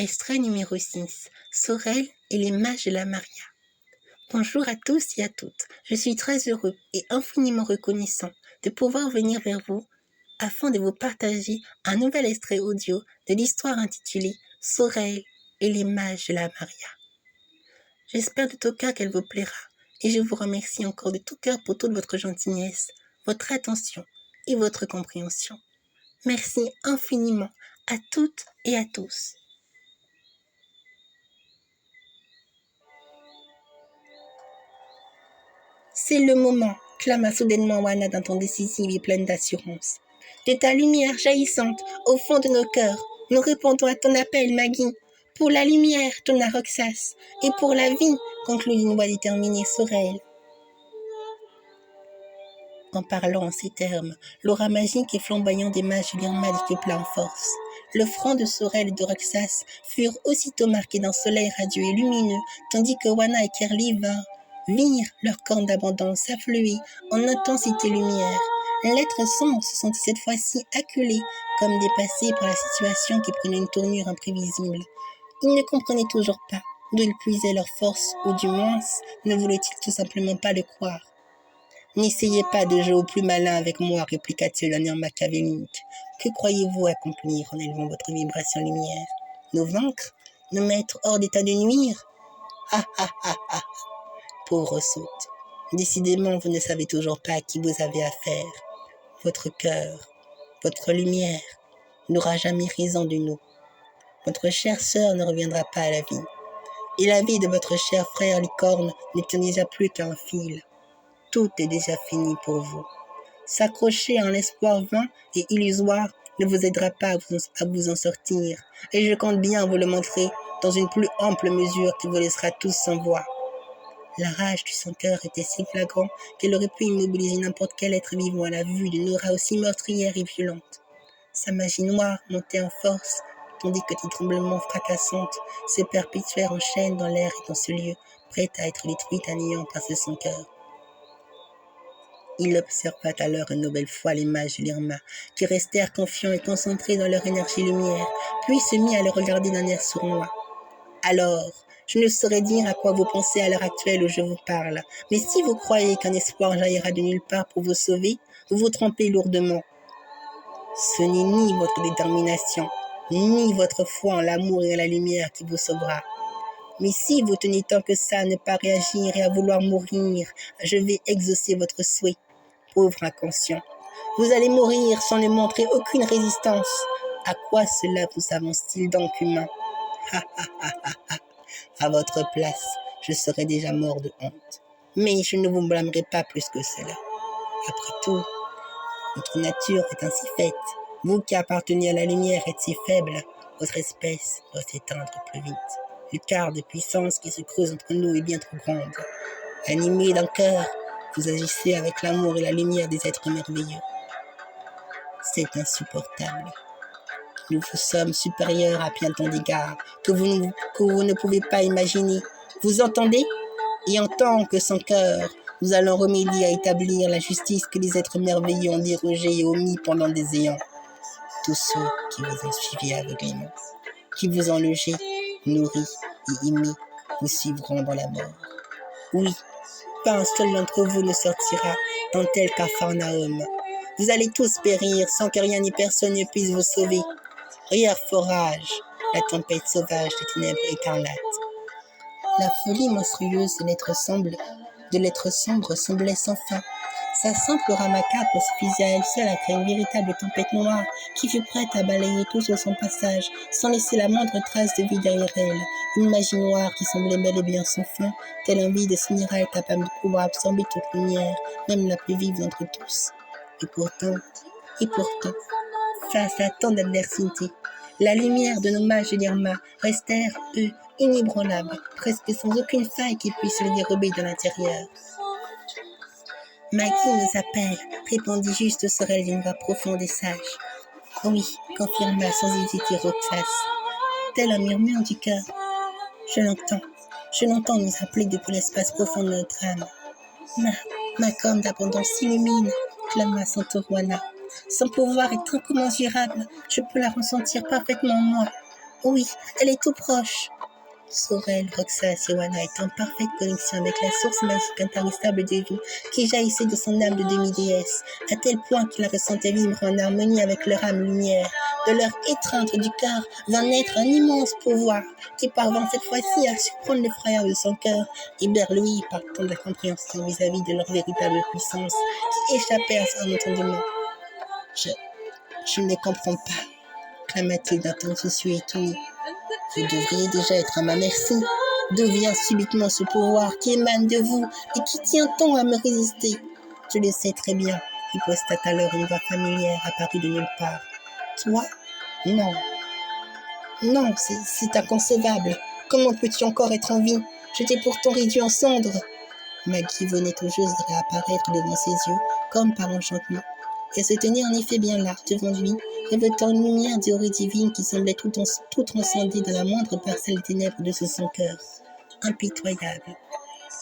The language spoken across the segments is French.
Extrait numéro 6. Sorel et les mages de la Maria. Bonjour à tous et à toutes. Je suis très heureux et infiniment reconnaissant de pouvoir venir vers vous afin de vous partager un nouvel extrait audio de l'histoire intitulée Sorel et les mages de la Maria. J'espère de tout cœur qu'elle vous plaira et je vous remercie encore de tout cœur pour toute votre gentillesse, votre attention et votre compréhension. Merci infiniment à toutes et à tous. C'est le moment, clama soudainement Wana d'un ton décisif et pleine d'assurance. De ta lumière jaillissante au fond de nos cœurs, nous répondons à ton appel, Maggie. Pour la lumière, tonna Roxas, et pour la vie, conclut d'une voix déterminée Sorel. En parlant en ces termes, l'aura magique et flamboyant des mages Lirma décupla en force. Le front de Sorel et de Roxas furent aussitôt marqués d'un soleil radieux et lumineux, tandis que Wana et Kerly virent leur corne d'abondance s'affluer en intensité lumière. L'être sombre se sentit cette fois-ci acculé, comme dépassé par la situation qui prenait une tournure imprévisible. Il ne comprenait toujours pas d'où ils puisaient leur force, ou du moins ne voulait-il tout simplement pas le croire. « N'essayez pas de jouer au plus malin avec moi, répliqua-t-il d'un air machiavélique. Que croyez-vous accomplir en élevant votre vibration lumière? Nous vaincre? Nous mettre hors d'état de nuire? Ah ah ah ah! Pauvre sotte, décidément vous ne savez toujours pas à qui vous avez affaire. Votre cœur, votre lumière, n'aura jamais raison de nous. Votre chère sœur ne reviendra pas à la vie. Et la vie de votre cher frère licorne ne tient déjà plus qu'à un fil. Tout est déjà fini pour vous. S'accrocher à un espoir vain et illusoire ne vous aidera pas à vous en sortir. Et je compte bien vous le montrer dans une plus ample mesure qui vous laissera tous sans voix. La rage du sans-cœur était si flagrante qu'elle aurait pu immobiliser n'importe quel être vivant à la vue d'une aura aussi meurtrière et violente. Sa magie noire montait en force, tandis que des tremblements fracassants se perpétuèrent en chaîne dans l'air et dans ce lieu, prêt à être détruit à néant par ce sans-cœur. Il observa alors une nouvelle fois les mages de Lirma, qui restèrent confiants et concentrés dans leur énergie lumière, puis se mit à les regarder d'un air sournois. Alors, je ne saurais dire à quoi vous pensez à l'heure actuelle où je vous parle, mais si vous croyez qu'un espoir jaillira de nulle part pour vous sauver, vous vous trompez lourdement. Ce n'est ni votre détermination, ni votre foi en l'amour et en la lumière qui vous sauvera. Mais si vous tenez tant que ça à ne pas réagir et à vouloir mourir, je vais exaucer votre souhait. Pauvre inconscient, vous allez mourir sans ne montrer aucune résistance. À quoi cela vous avance-t-il donc, humain? Ha ha ha ha ha. À votre place, je serais déjà mort de honte. Mais je ne vous blâmerai pas plus que cela. Après tout, votre nature est ainsi faite. Vous qui appartenez à la lumière êtes si faible, votre espèce doit s'éteindre plus vite. L'écart de puissance qui se creuse entre nous est bien trop grande. Animé d'un cœur, vous agissez avec l'amour et la lumière des êtres merveilleux. C'est insupportable. Nous vous sommes supérieurs à bien tant d'égards que vous ne pouvez pas imaginer. Vous entendez? Et en tant que sans cœur, nous allons remédier à établir la justice que les êtres merveilleux ont dérogé et omis pendant des éons. Tous ceux qui vous ont suivi aveuglément, qui vous ont logé, nourri et aimé, vous suivront dans la mort. Oui, pas un seul d'entre vous ne sortira dans tel Capharnaüm. Vous allez tous périr sans que rien ni personne ne puisse vous sauver. Rire forage, la tempête sauvage des ténèbres écarlates. La folie monstrueuse de l'être sombre semblait sans fin. Sa simple ramacabre suffisait à elle seule à créer une véritable tempête noire qui fut prête à balayer tout sur son passage, sans laisser la moindre trace de vie derrière elle. Une magie noire qui semblait bel et bien sans fin, tel un vide sinéral capable de pouvoir absorber toute lumière, même la plus vive d'entre tous. Et pourtant, face à tant d'adversité, la lumière de nos mages de Lirma restèrent, eux, inébranlables, presque sans aucune faille qui puisse les dérober de l'intérieur. Maggie nous appelle, répondit juste Sorel d'une voix profonde et sage. Oui, confirma sans hésiter Roxas, tel un murmure du cœur. Je l'entends nous appeler depuis l'espace profond de notre âme. Ma corne d'abondance s'illumine, clama Santoruana. Son pouvoir est incommensurable, je peux la ressentir parfaitement en moi. Oui, elle est tout proche. Sorel, Roxas et Wana étaient en parfaite connexion avec la source magique intarissable de vie qui jaillissait de son âme de demi-déesse, à tel point qu'ils la ressentaient vibrer en harmonie avec leur âme lumière. De leur étreinte du cœur vint naître un immense pouvoir qui parvint cette fois-ci à surprendre l'effrayeur de son cœur, ébloui par tant d'incompréhension vis-à-vis de leur véritable puissance qui échappait à son entendement. Je ne comprends pas, clama-t-il d'un ton soucieux et étonné. Vous devriez déjà être à ma merci. D'où vient subitement ce pouvoir qui émane de vous et qui tient tant à me résister? Je le sais très bien, riposta alors une voix familière apparue de nulle part. Toi? Non. Non, c'est inconcevable. Comment peux-tu encore être en vie? Je t'ai pourtant réduit en cendres. Maggie venait tout juste de réapparaître devant ses yeux, comme par enchantement. Elle se tenait en effet bien là, devant lui, revêtant une lumière dorée divine qui semblait tout transcender dans la moindre parcelle des ténèbres de son cœur. Impitoyable.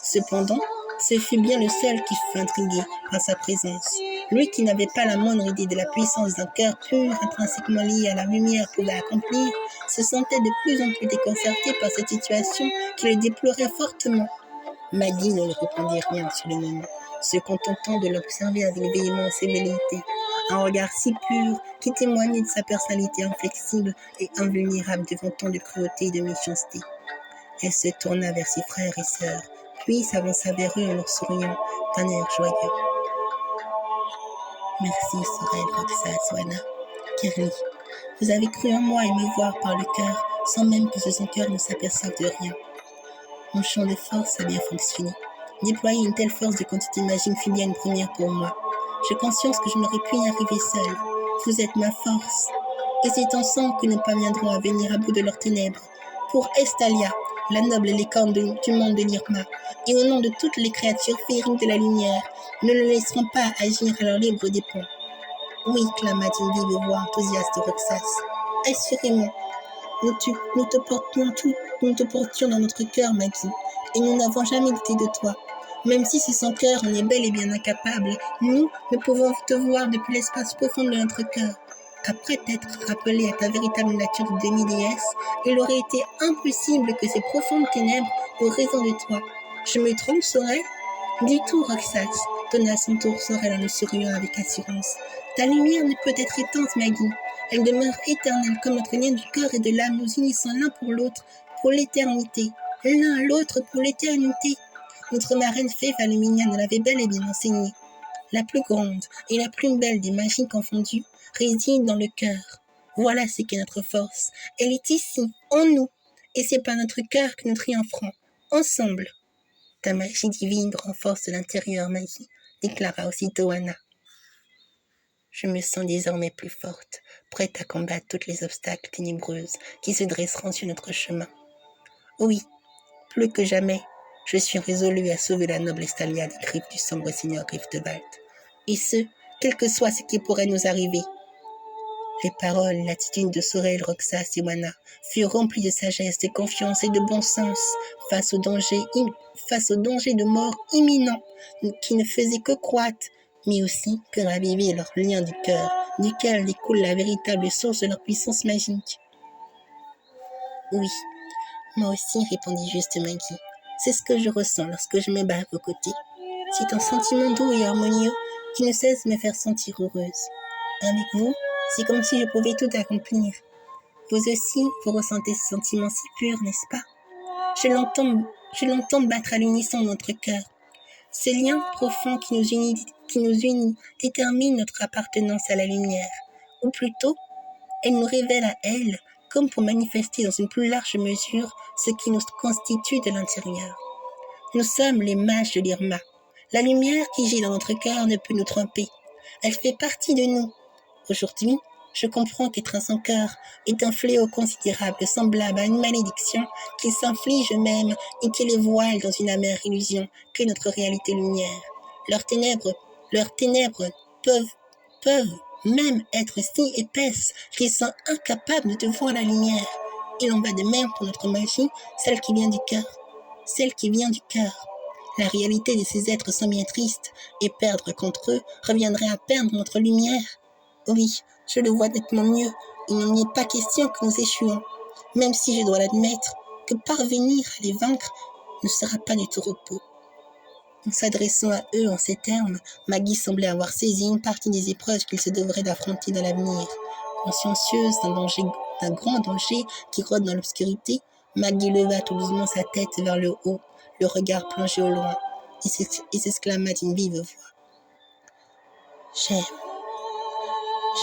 Cependant, ce fut bien le seul qui fut intrigué par sa présence. Lui qui n'avait pas la moindre idée de la puissance d'un cœur pur, intrinsèquement lié à la lumière, pouvait accomplir, se sentait de plus en plus déconcerté par cette situation qui le déplorait fortement. Maggie ne lui répondit rien sur le moment, se contentant de l'observer avec véhémence et velléité. Un regard si pur qui témoignait de sa personnalité inflexible et invulnérable devant tant de cruauté et de méchanceté. Elle se tourna vers ses frères et sœurs, puis s'avança vers eux en leur souriant d'un air joyeux. Merci, Sorel, Roxas, Wana, Kirli. Vous avez cru en moi et me voir par le cœur, sans même que son cœur ne s'aperçoive de rien. Mon champ de force a bien fonctionné. Déployer une telle force de quantité magique fut bien une première pour moi. J'ai conscience que je n'aurais pu y arriver seule. Vous êtes ma force. Et c'est ensemble que nous parviendrons à venir à bout de leurs ténèbres. Pour Estalia, la noble licorne du monde de l'Irma, et au nom de toutes les créatures féeriques de la lumière, nous ne laisserons pas agir à leur libre dépens. Oui, clama d'une vive voix enthousiaste Roxas. Assurément, nous te portions dans notre cœur, Maggie, et nous n'avons jamais douté de toi. Même si ce son cœur en est bel et bien incapable, nous pouvons te voir depuis l'espace profond de notre cœur. Après t'être rappelé à ta véritable nature de demi-déesse, il aurait été impossible que ces profondes ténèbres aient raison de toi. Je me trompe, Sorel? Du tout, Roxas, donna à son tour Sorel en le souriant avec assurance. Ta lumière ne peut être éteinte, Maggie. Elle demeure éternelle comme notre lien du cœur et de l'âme nous unissant l'un pour l'autre pour l'éternité. L'un à l'autre pour l'éternité. Notre marraine fée Valuminia nous l'avait bel et bien enseigné. La plus grande et la plus belle des magies confondues réside dans le cœur. Voilà ce qu'est notre force. Elle est ici, en nous. Et c'est par notre cœur que nous triompherons, ensemble. Ta magie divine renforce l'intérieur, Maggie, déclara aussitôt Anna. Je me sens désormais plus forte, prête à combattre tous les obstacles ténébreux qui se dresseront sur notre chemin. Oui, plus que jamais, je suis résolue à sauver la noble Estalia des griffes du sombre seigneur Griftewald. Et ce, quel que soit ce qui pourrait nous arriver. Les paroles, l'attitude de Sorel, Roxas et Wana furent remplies de sagesse, de confiance et de bon sens face au danger de mort imminent qui ne faisait que croître, mais aussi que raviver leur lien du cœur, duquel découle la véritable source de leur puissance magique. Oui, moi aussi, répondit juste Maggie. C'est ce que je ressens lorsque je me bats à vos côtés. C'est un sentiment doux et harmonieux qui ne cesse de me faire sentir heureuse. Avec vous, c'est comme si je pouvais tout accomplir. Vous aussi, vous ressentez ce sentiment si pur, n'est-ce pas? Je l'entends battre à l'unisson de notre cœur. Ce lien profond qui nous unit détermine notre appartenance à la lumière. Ou plutôt, elle nous révèle à elle, comme pour manifester dans une plus large mesure ce qui nous constitue de l'intérieur. Nous sommes les mages de l'Irma. La lumière qui gît dans notre cœur ne peut nous tromper. Elle fait partie de nous. Aujourd'hui, je comprends qu'être à son cœur est un fléau considérable, semblable à une malédiction qui s'inflige même et qui les voile dans une amère illusion qu'est notre réalité lumière. Leurs ténèbres peuvent même être si épaisses qu'ils sont incapables de voir la lumière. Il en va de même pour notre magie, celle qui vient du cœur. Celle qui vient du cœur. La réalité de ces êtres sont bien tristes, et perdre contre eux reviendrait à perdre notre lumière. Oui, je le vois nettement mieux, il n'en est pas question que nous échouons. même si je dois l'admettre que parvenir à les vaincre ne sera pas du tout repos. En s'adressant à eux en ces termes, Maggie semblait avoir saisi une partie des épreuves qu'il se devrait d'affronter dans l'avenir. Consciencieuse d'un grand danger qui rôde dans l'obscurité, Maggie leva tout doucement sa tête vers le haut, le regard plongé au loin, et s'exclama d'une vive voix.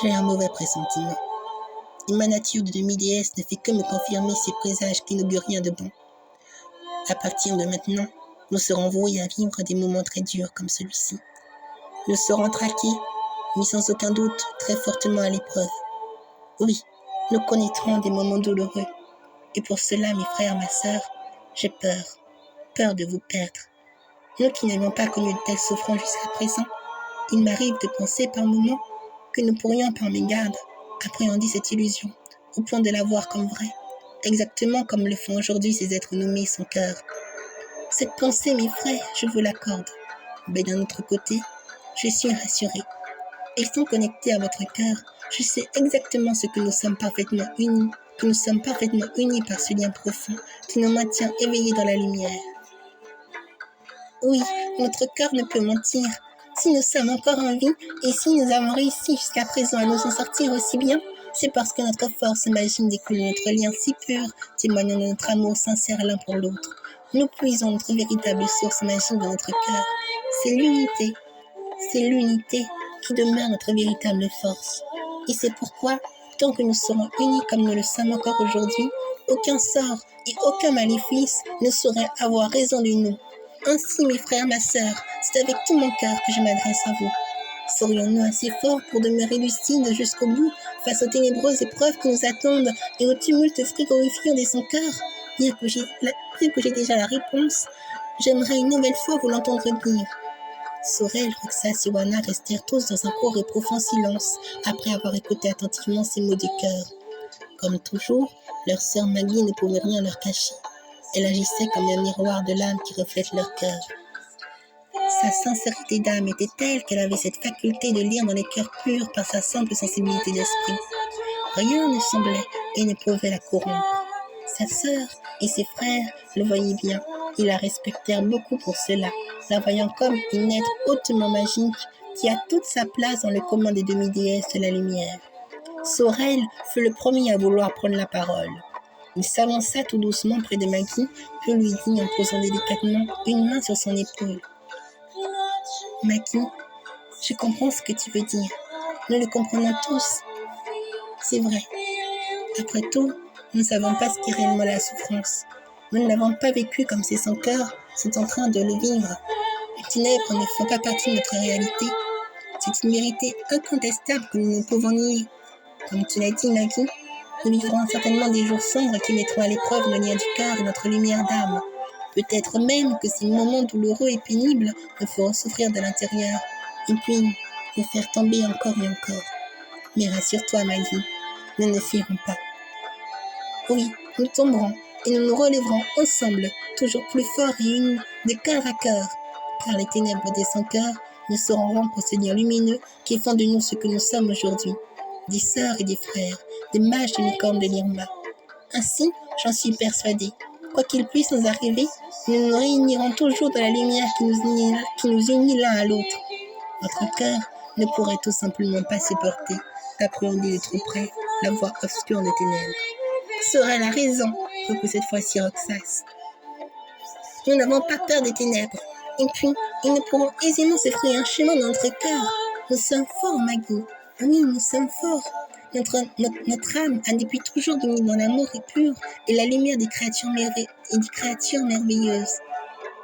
J'ai un mauvais pressentiment. Et ma nature de demi-déesse ne fait que me confirmer ces présages qui n'augurent rien de bon. À partir de maintenant, nous serons voués à vivre des moments très durs comme celui-ci. Nous serons traqués, mis sans aucun doute très fortement à l'épreuve. Oui, nous connaîtrons des moments douloureux. Et pour cela, mes frères, ma sœur, j'ai peur de vous perdre. Nous qui n'avions pas connu de telles souffrances jusqu'à présent, il m'arrive de penser par moments que nous pourrions par mégarde appréhender cette illusion, au point de la voir comme vraie, exactement comme le font aujourd'hui ces êtres nommés son cœur. Cette pensée, mes frères, je vous l'accorde. Mais d'un autre côté, je suis rassurée. Étant connecté à votre cœur, je sais exactement ce que nous sommes parfaitement unis, par ce lien profond qui nous maintient éveillés dans la lumière. Oui, notre cœur ne peut mentir. Si nous sommes encore en vie et si nous avons réussi jusqu'à présent à nous en sortir aussi bien, c'est parce que notre force magique découle de notre lien si pur, témoignant de notre amour sincère l'un pour l'autre. Nous puisons notre véritable source magique dans notre cœur. C'est l'unité qui demeure notre véritable force. Et c'est pourquoi, tant que nous serons unis comme nous le sommes encore aujourd'hui, aucun sort et aucun maléfice ne saurait avoir raison de nous. Ainsi, mes frères, ma sœur, c'est avec tout mon cœur que je m'adresse à vous. Serions-nous assez forts pour demeurer lucides jusqu'au bout face aux ténébreuses épreuves qui nous attendent et au tumulte frigorifiant de son cœur? Bien que j'ai déjà la réponse, j'aimerais une nouvelle fois vous l'entendre dire. Sorel, Roxas et Wana restèrent tous dans un court et profond silence après avoir écouté attentivement ces mots du cœur. Comme toujours, leur sœur Maggie ne pouvait rien leur cacher. Elle agissait comme un miroir de l'âme qui reflète leur cœur. Sa sincérité d'âme était telle qu'elle avait cette faculté de lire dans les cœurs purs par sa simple sensibilité d'esprit. Rien ne semblait et ne pouvait la corrompre. Sa sœur et ses frères le voyaient bien. Ils la respectèrent beaucoup pour cela, la voyant comme une être hautement magique qui a toute sa place dans le commun des demi-déesses de la lumière. Sorel fut le premier à vouloir prendre la parole. Il s'avança tout doucement près de Maggie, puis lui dit en posant délicatement une main sur son épaule. « Maggie, je comprends ce que tu veux dire. Nous le comprenons tous. C'est vrai. Après tout, nous ne savons pas ce qu'est réellement la souffrance. Nous ne l'avons pas vécu comme ces sans-cœurs sont en train de le vivre. Les ténèbres ne font pas partie de notre réalité. C'est une vérité incontestable que nous ne pouvons nier. Comme tu l'as dit, Maggie, nous vivrons certainement des jours sombres qui mettront à l'épreuve le lien du cœur et notre lumière d'âme. Peut-être même que ces moments douloureux et pénibles nous feront souffrir de l'intérieur, et puis nous faire tomber encore et encore. Mais rassure-toi, Maggie, nous ne fuirons pas. Oui, nous tomberons et nous nous relèverons ensemble, toujours plus forts et unis, de cœur à cœur. Par les ténèbres des sans-cœurs, nous saurons rompre ce lien lumineux qui font de nous ce que nous sommes aujourd'hui. Des sœurs et des frères, des mages de licorne de l'Irma. Ainsi, j'en suis persuadée, quoi qu'il puisse nous arriver, nous nous réunirons toujours dans la lumière qui nous unit l'un à l'autre. Notre cœur ne pourrait tout simplement pas supporter d'appréhender de trop près la voie obscure des ténèbres. Serait la raison, reprit cette fois-ci Roxas. Nous n'avons pas peur des ténèbres, et puis ils ne pourront aisément se frayer un chemin dans notre cœur. Nous sommes forts, Maggie. Oui, nous sommes forts. Notre âme a depuis toujours dominé dans l'amour pur et la lumière des créatures merveilleuses.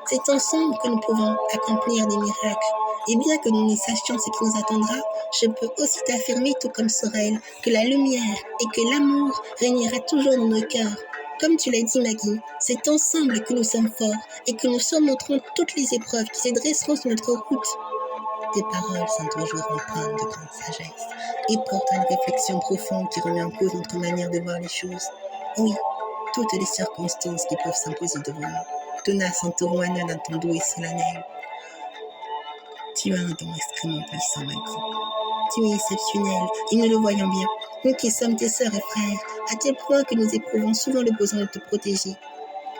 C'est ensemble que nous pouvons accomplir des miracles. Et bien que nous ne sachions ce qui nous attendra, je peux aussi t'affirmer, tout comme Sorel, que la lumière et que l'amour régnera toujours dans nos cœurs. Comme tu l'as dit, Maggie, c'est ensemble que nous sommes forts et que nous surmonterons toutes les épreuves qui se dresseront sur notre route. Tes paroles sont toujours empreintes de grande sagesse et portent une réflexion profonde qui remet en cause notre manière de voir les choses. Oui, toutes les circonstances qui peuvent s'imposer devant nous. Tenace entourant Anna dans ton dos et solennel. Tu as un don extrêmement puissant, Maggie. Tu es exceptionnel et nous le voyons bien. nous qui sommes tes sœurs et frères, à tel point que nous éprouvons souvent le besoin de te protéger,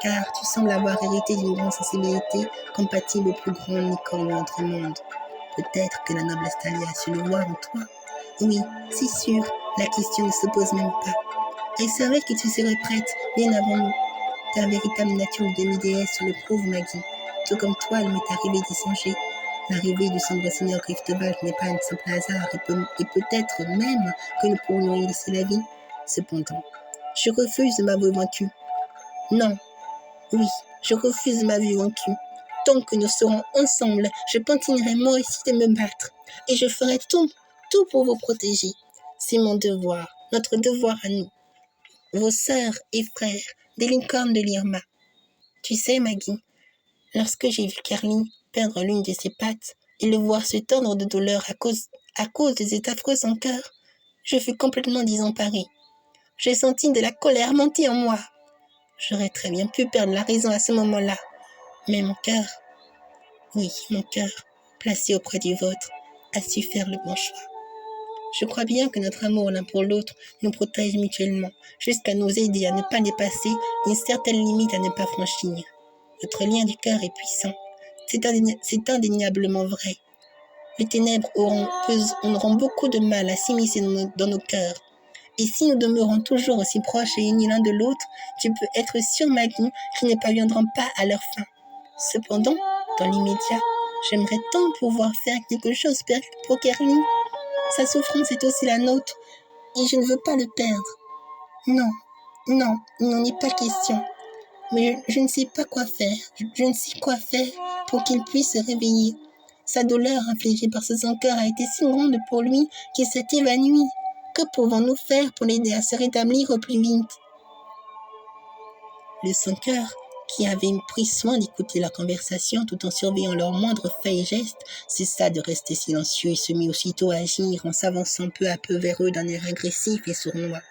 car tu sembles avoir hérité d'une grande sensibilité compatible au plus grand licorne de notre monde. Peut-être que la noble Stalia a su le voir en toi. Oui, c'est sûr, la question ne se pose même pas. Elle savait que tu serais prête bien avant nous. Ta véritable nature de demi-déesse sur le prouve, Maggie. Tout comme toi, il m'est arrivé d'y songer. L'arrivée du sombre seigneur Riftbald n'est pas un simple hasard, et peut-être même que nous pourrions y laisser la vie. Cependant, je refuse de m'avouer vaincu. Non, oui, je refuse de m'avouer vaincu. Tant que nous serons ensemble, je continuerai moi aussi de me battre, et je ferai tout pour vous protéger. C'est mon devoir, notre devoir à nous, vos sœurs et frères, des licornes de l'Irma. Tu sais, Maggie, lorsque j'ai vu Carly perdre l'une de ses pattes et le voir se tordre de douleur à cause de cet affreux sans cœur, je fus complètement désemparée. J'ai senti de la colère monter en moi. J'aurais très bien pu perdre la raison à ce moment-là, mais mon cœur, oui, mon cœur, placé auprès du vôtre, a su faire le bon choix. Je crois bien que notre amour l'un pour l'autre nous protège mutuellement, jusqu'à nous aider à ne pas dépasser une certaine limite à ne pas franchir. Notre lien du cœur est puissant. C'est indéniablement vrai. Les ténèbres auront beaucoup de mal à s'immiscer dans nos cœurs. Et si nous demeurons toujours aussi proches et unis l'un de l'autre, tu peux être sûr, Maggie, qu'ils ne parviendront pas à leur fin. Cependant, dans l'immédiat, j'aimerais tant pouvoir faire quelque chose pour Carly. Sa souffrance est aussi la nôtre, et je ne veux pas le perdre. Non, il n'en est pas question. Mais je ne sais pas quoi faire. Je ne sais quoi faire pour qu'il puisse se réveiller. Sa douleur infligée par ce sans-cœur a été si grande pour lui qu'il s'est évanoui. Que pouvons-nous faire pour l'aider à se rétablir au plus vite? Le sans-cœur, qui avait pris soin d'écouter la conversation tout en surveillant leurs moindres faits et gestes, cessa de rester silencieux et se mit aussitôt à agir en s'avançant peu à peu vers eux d'un air agressif et sournois.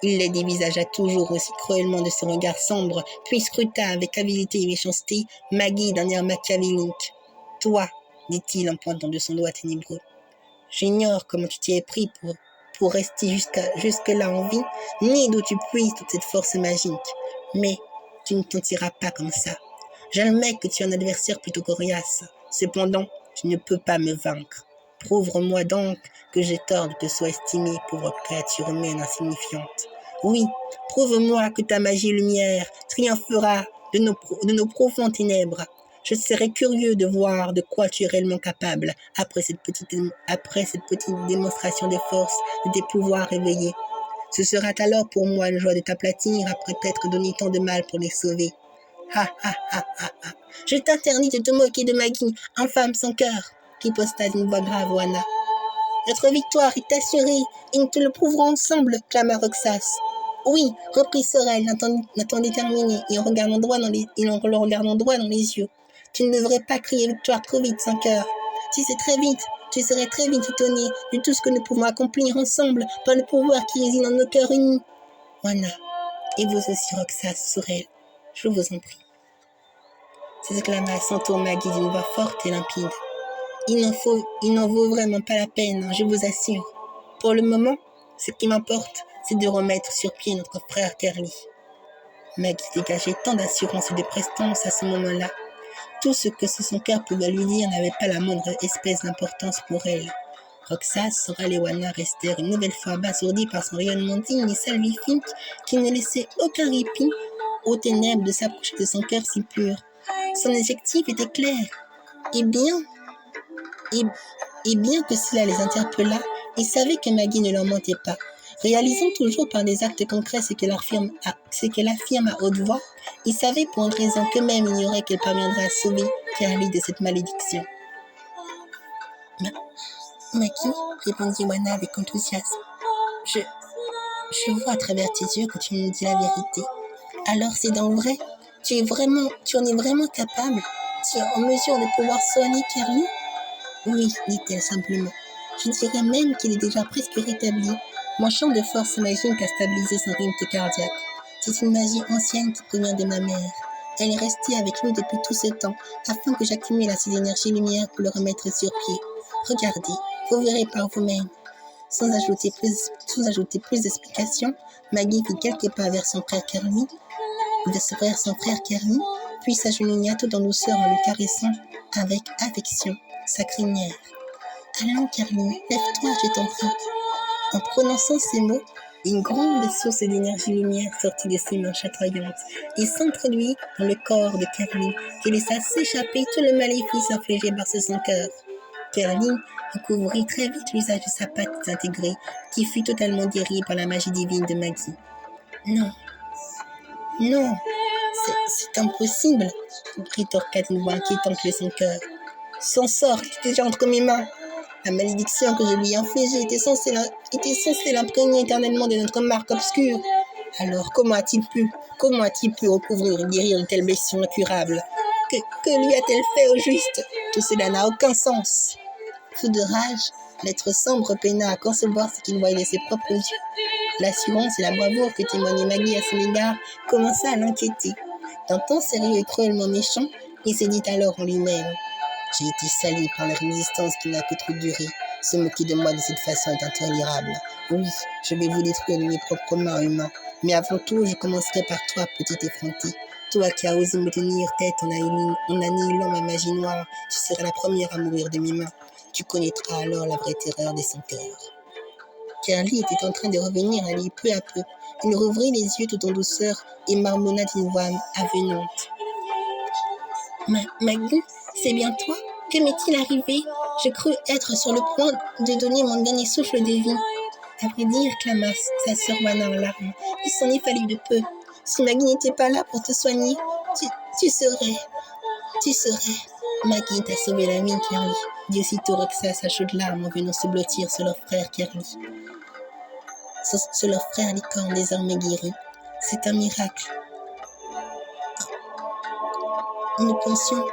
Il les dévisagea toujours aussi cruellement de son regard sombre, puis scruta avec avidité et méchanceté Maggie d'un air machiavélique. « Toi, dit-il en pointant de son doigt ténébreux, j'ignore comment tu t'y es pris pour rester jusque-là en vie, ni d'où tu puises toute cette force magique. Mais tu ne t'en tireras pas comme ça. J'admets que tu es un adversaire plutôt coriace. Cependant, tu ne peux pas me vaincre. Prouve-moi donc que j'ai tort de te sous-estimer, pauvre créature humaine insignifiante. Oui, prouve-moi que ta magie lumière triomphera de nos profondes ténèbres. Je serais curieux de voir de quoi tu es réellement capable après cette petite démonstration de force de tes pouvoirs réveillés. Ce sera alors pour moi une joie de t'aplatir après t'être donné tant de mal pour les sauver. Ha ha ha ha ha. Je t'interdis de te moquer de Maggie, infâme sans cœur, riposta d'une voix grave Oana. Notre victoire est assurée et nous te le prouverons ensemble, clama Roxas. Oui, reprit Sorel, d'un ton déterminé et en le regardant droit dans les yeux. Tu ne devrais pas crier victoire trop vite, sans cœur. Tu serais très vite étonné de tout ce que nous pouvons accomplir ensemble par le pouvoir qui réside dans nos cœurs unis. Oana, et vous aussi, Roxas, Sorel, je vous en prie. S'exclama à son tour Maggie d'une voix forte et limpide. Il n'en vaut vraiment pas la peine, je vous assure. Pour le moment, ce qui m'importe, c'est de remettre sur pied notre frère Carly. Maggie dégageait tant d'assurance et de prestance à ce moment-là. Tout ce que son cœur pouvait lui dire n'avait pas la moindre espèce d'importance pour elle. Roxas, Sorel et Oana restèrent une nouvelle fois abasourdis par son rayonnement digne et salvifique qui ne laissait aucun répit aux ténèbres de s'approcher de son cœur si pur. Son objectif était clair. Et bien que cela les interpellât, ils savaient que Maggie ne leur mentait pas. Réalisant toujours par des actes concrets ce qu'elle affirme à haute voix, ils savaient pour une raison qu'eux-mêmes ignoraient qu'elle parviendrait à sauver Carly de cette malédiction. Maggie, répondit Oana avec enthousiasme, je vois à travers tes yeux que tu me dis la vérité. Alors c'est donc vrai? Tu en es vraiment capable? Tu es en mesure de pouvoir soigner Carly? Oui, dit-elle simplement. Je dirais même qu'il est déjà presque rétabli. Mon champ de force magique a stabilisé son rythme cardiaque. C'est une magie ancienne qui provient de ma mère. Elle est restée avec nous depuis tout ce temps, afin que j'accumule assez d'énergie lumière pour le remettre sur pied. Regardez, vous verrez par vous-même. Sans ajouter plus d'explications, Maggie fit quelques pas vers son frère Kermit, puis s'agenouilla tout en douceur en lui caressant avec affection sa crinière. Allons, Kermit, lève-toi, je t'en prie. En prononçant ces mots, une grande source d'énergie-lumière sortit de ses mains chatoyantes et s'introduit dans le corps de Kerlin, qui laissa s'échapper tout le maléfice infligé par son cœur. Kerlin recouvrit très vite l'usage de sa patte désintégrée, qui fut totalement guérie par la magie divine de Maggie. Non, non, c'est impossible, rétorqua d'une voix inquiétante de son cœur. Son sort est déjà entre mes mains. La malédiction que je lui ai infligée était censée l'imprégner éternellement de notre marque obscure. Alors, comment a-t-il pu recouvrir et guérir une telle blessure incurable? Que lui a-t-elle fait au juste? Tout cela n'a aucun sens. Fou de rage, l'être sombre peina à concevoir ce qu'il voyait de ses propres yeux. L'assurance et la bravoure que témoignait Maggie à son égard commença à l'inquiéter. D'un ton sérieux et cruellement méchant, il se dit alors en lui-même: j'ai été sali par la résistance qui n'a que trop duré. Se moquer de moi de cette façon est intolérable. Oui, je vais vous détruire de mes propres mains, humains. Mais avant tout, je commencerai par toi, petit effronté. Toi qui as osé me tenir tête en annihilant ma magie noire, tu seras la première à mourir de mes mains. Tu connaîtras alors la vraie terreur de son cœur. Carly était en train de revenir à lui peu à peu. Il rouvrit les yeux tout en douceur et marmonna d'une voix avenante. Maggie, c'est bien toi? Que m'est-il arrivé? Je crus être sur le point de donner mon dernier souffle de vie. À vrai dire, clama sa sœur Wana en larmes. Il s'en est fallu de peu. Si Maggie n'était pas là pour te soigner, tu serais. Maggie t'a sauvé la vie, Carly, dit aussitôt Roxa sa chaude larme en venant se blottir sur leur frère Carly. Sur leur frère licorne désormais guéri. C'est un miracle. Nous pensions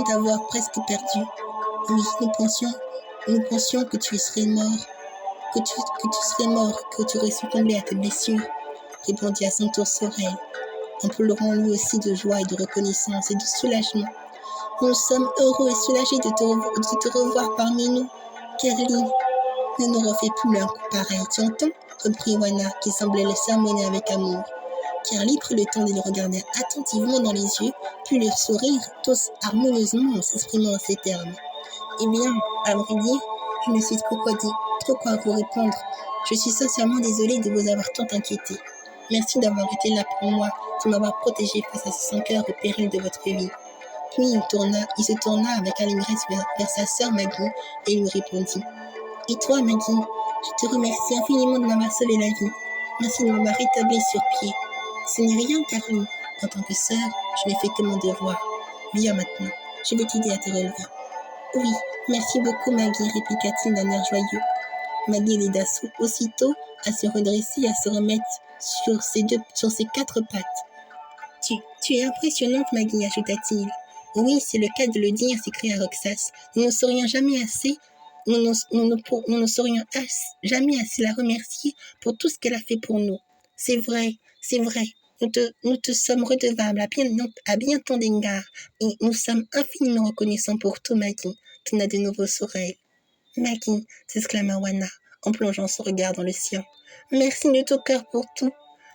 t'avoir presque perdu. Oui, nous pensions que tu serais mort, que tu aurais succombé à tes blessures, répondit à son tour Sorel, en pleurant lui aussi de joie et de reconnaissance et de soulagement. Nous sommes heureux et soulagés de te revoir parmi nous. Kerly, ne nous refais plus un coup pareil, tu entends? Reprit Wana, qui semblait le sermonner avec amour. Kerly prit le temps de le regarder attentivement dans les yeux, puis le sourire, tous harmonieusement en s'exprimant en ces termes. Eh bien, à vrai dire, je ne sais trop quoi vous répondre. Je suis sincèrement désolée de vous avoir tant inquiété. Merci d'avoir été là pour moi, de m'avoir protégée face à son cœur au péril de votre vie. Puis il se tourna avec allégresse vers sa sœur Maggie et lui répondit. Et toi, Maggie, je te remercie infiniment de m'avoir sauvé la vie. Merci de m'avoir rétabli sur pied. Ce n'est rien, Carly. En tant que sœur, je n'ai fait que mon devoir. Viens maintenant, je vais t'aider à te relever. Oui, merci beaucoup, Maggie, répliqua-t-il d'un air joyeux. Maggie l'aida aussitôt à se redresser et à se remettre sur ses quatre pattes. Tu es impressionnante, Maggie, ajouta-t-il. Oui, c'est le cas de le dire, s'écria Roxas. Nous ne saurions jamais assez la remercier pour tout ce qu'elle a fait pour nous. C'est vrai. Nous te sommes redevables à bien tant d'égards, et nous sommes infiniment reconnaissants pour tout, Maggie. Tu n'as de nouveau Sorel. Maggie, s'exclama Wana, en plongeant son regard dans le sien. Merci de tout cœur pour tout.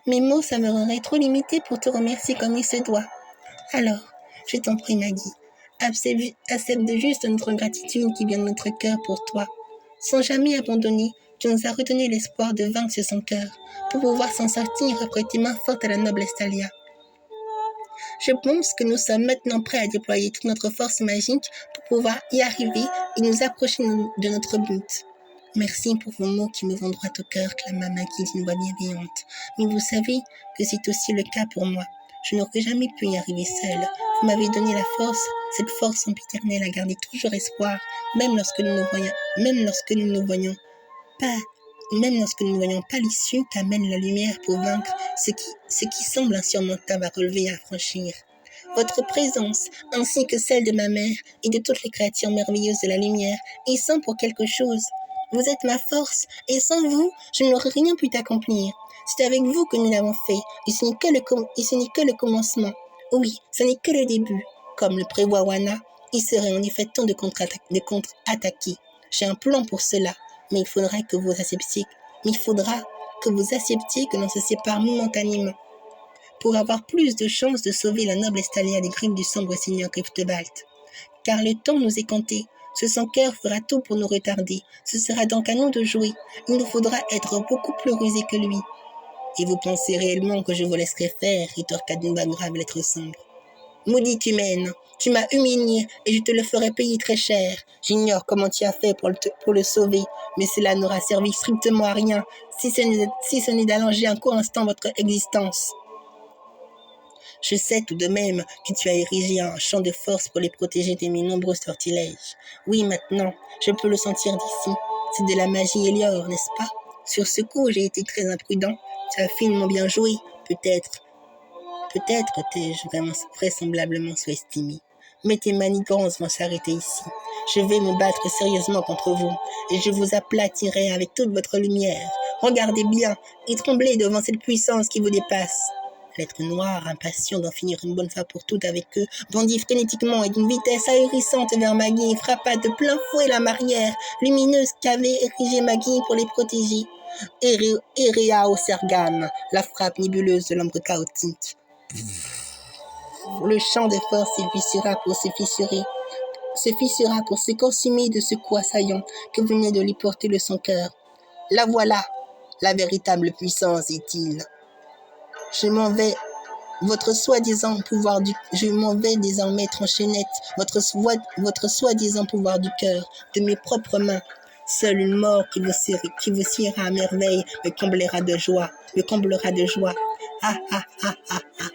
Mes mots s'avéreraient trop limités pour te remercier comme il se doit. Alors, je t'en prie, Maggie, accepte juste notre gratitude qui vient de notre cœur pour toi. Sans jamais abandonner, tu nous as redonné l'espoir de vaincre son cœur, pour pouvoir s'en sortir après tes mains fortes à la noble Estalia. Je pense que nous sommes maintenant prêts à déployer toute notre force magique pour pouvoir y arriver et nous approcher de notre but. Merci pour vos mots qui me vont droit au cœur, clama Maggie d'une voix bienveillante. Mais vous savez que c'est aussi le cas pour moi. Je n'aurais jamais pu y arriver seule. Vous m'avez donné la force, cette force sempiternelle à garder toujours espoir, même lorsque nous ne voyons pas l'issue qu'amène la lumière pour vaincre ce qui semble insurmontable à relever et à franchir. Votre présence, ainsi que celle de ma mère et de toutes les créatures merveilleuses de la lumière, est sain pour quelque chose. Vous êtes ma force, et sans vous, je n'aurais rien pu accomplir. C'est avec vous que nous l'avons fait, et ce n'est que le commencement. Oui, ce n'est que le début. Comme le prévoit Wana, il serait en effet temps de contre-attaquer. J'ai un plan pour cela. Mais il faudra que vous acceptiez que l'on se sépare momentanément pour avoir plus de chances de sauver la noble Estalia des griffes du sombre seigneur Griftebald. Car le temps nous est compté. Ce sans-cœur fera tout pour nous retarder. Ce sera donc à nous de jouer. Il nous faudra être beaucoup plus rusés que lui. Et vous pensez réellement que je vous laisserai faire, rétorqua d'une voix grave l'être sombre. Maudite humaine, tu m'as humilié et je te le ferai payer très cher. J'ignore comment tu as fait pour le sauver, mais cela n'aura servi strictement à rien si ce n'est d'allonger un court instant votre existence. Je sais tout de même que tu as érigé un champ de force pour les protéger de mes nombreux sortilèges. Oui, maintenant, je peux le sentir d'ici. C'est de la magie Elior, n'est-ce pas? Sur ce coup, j'ai été très imprudent. Tu as finement bien joué. Peut-être t'ai-je vraisemblablement sous-estimé. Mais tes manigances vont s'arrêter ici. Je vais me battre sérieusement contre vous, et je vous aplatirai avec toute votre lumière. Regardez bien, et tremblez devant cette puissance qui vous dépasse. L'être noir, impatient d'en finir une bonne fois pour toutes avec eux, bondit frénétiquement et d'une vitesse ahurissante vers Maggie et frappa de plein fouet la barrière lumineuse qu'avait érigée Maggie pour les protéger. Erea au Sergam, la frappe nébuleuse de l'ombre chaotique. Le champ de force se fissura pour se consumer de ce coup assaillant que venait de lui porter le son-cœur. La voilà, la véritable puissance, dit-il. Je m'en vais désormais trancher net votre soi-disant pouvoir du cœur de mes propres mains. Seule une mort qui vous siera à merveille me comblera de joie. Ah, ah, ah, ah, ah.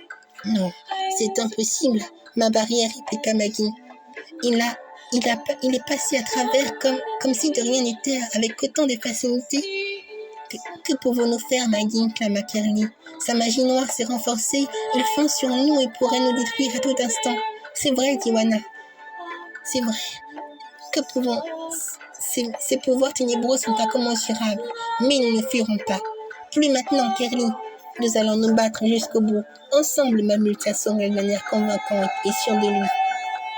Non, c'est impossible, ma barrière, répliqua Maggie. Il est passé à travers comme si de rien n'était, avec autant de facilité. Que pouvons-nous faire, Maggie, clama Kerly. Sa magie noire s'est renforcée, il fond sur nous et pourrait nous détruire à tout instant. C'est vrai, dit Wana. C'est vrai. Que pouvons... Ces pouvoirs ténébreux sont incommensurables, mais ils ne fuiront pas. Plus maintenant, Kerly. Nous allons nous battre jusqu'au bout. Ensemble, ma multation d'une manière convaincante et sûre de lui.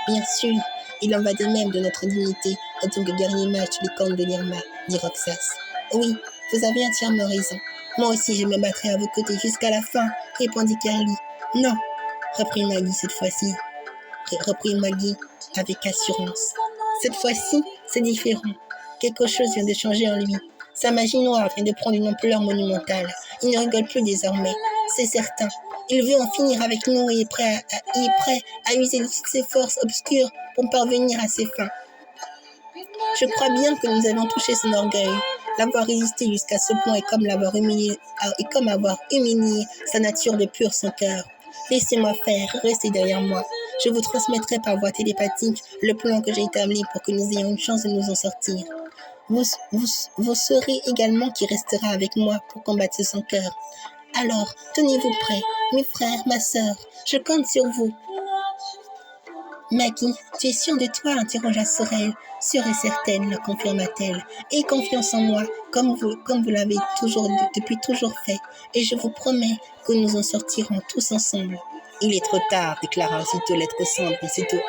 Bien sûr, il en va de même de notre dignité en tant que guerrier mage du camp de l'Irma, dit Roxas. Oui, vous avez entièrement raison. Moi aussi, je me battrai à vos côtés jusqu'à la fin, répondit Kerly. Non, reprit Maggie avec assurance. Cette fois-ci, c'est différent. Quelque chose vient de changer en lui. Sa magie noire vient de prendre une ampleur monumentale. Il ne rigole plus désormais, c'est certain. Il veut en finir avec nous et est prêt à user de toutes ses forces obscures pour parvenir à ses fins. Je crois bien que nous avons touché son orgueil. L'avoir résisté jusqu'à ce point est comme avoir humilié sa nature de pur son cœur. Laissez-moi faire, restez derrière moi. Je vous transmettrai par voie télépathique le plan que j'ai établi pour que nous ayons une chance de nous en sortir. Vous saurez également qui restera avec moi pour combattre son cœur. Alors, tenez-vous prêts, mes frères, ma sœur, je compte sur vous. Maggie, tu es sûre de toi, interrogea Sorel. Sûre et certaine, le confirma-t-elle. Aie confiance en moi, comme vous l'avez depuis toujours fait, et je vous promets que nous en sortirons tous ensemble. Il est trop tard, déclara aussitôt l'être sombre,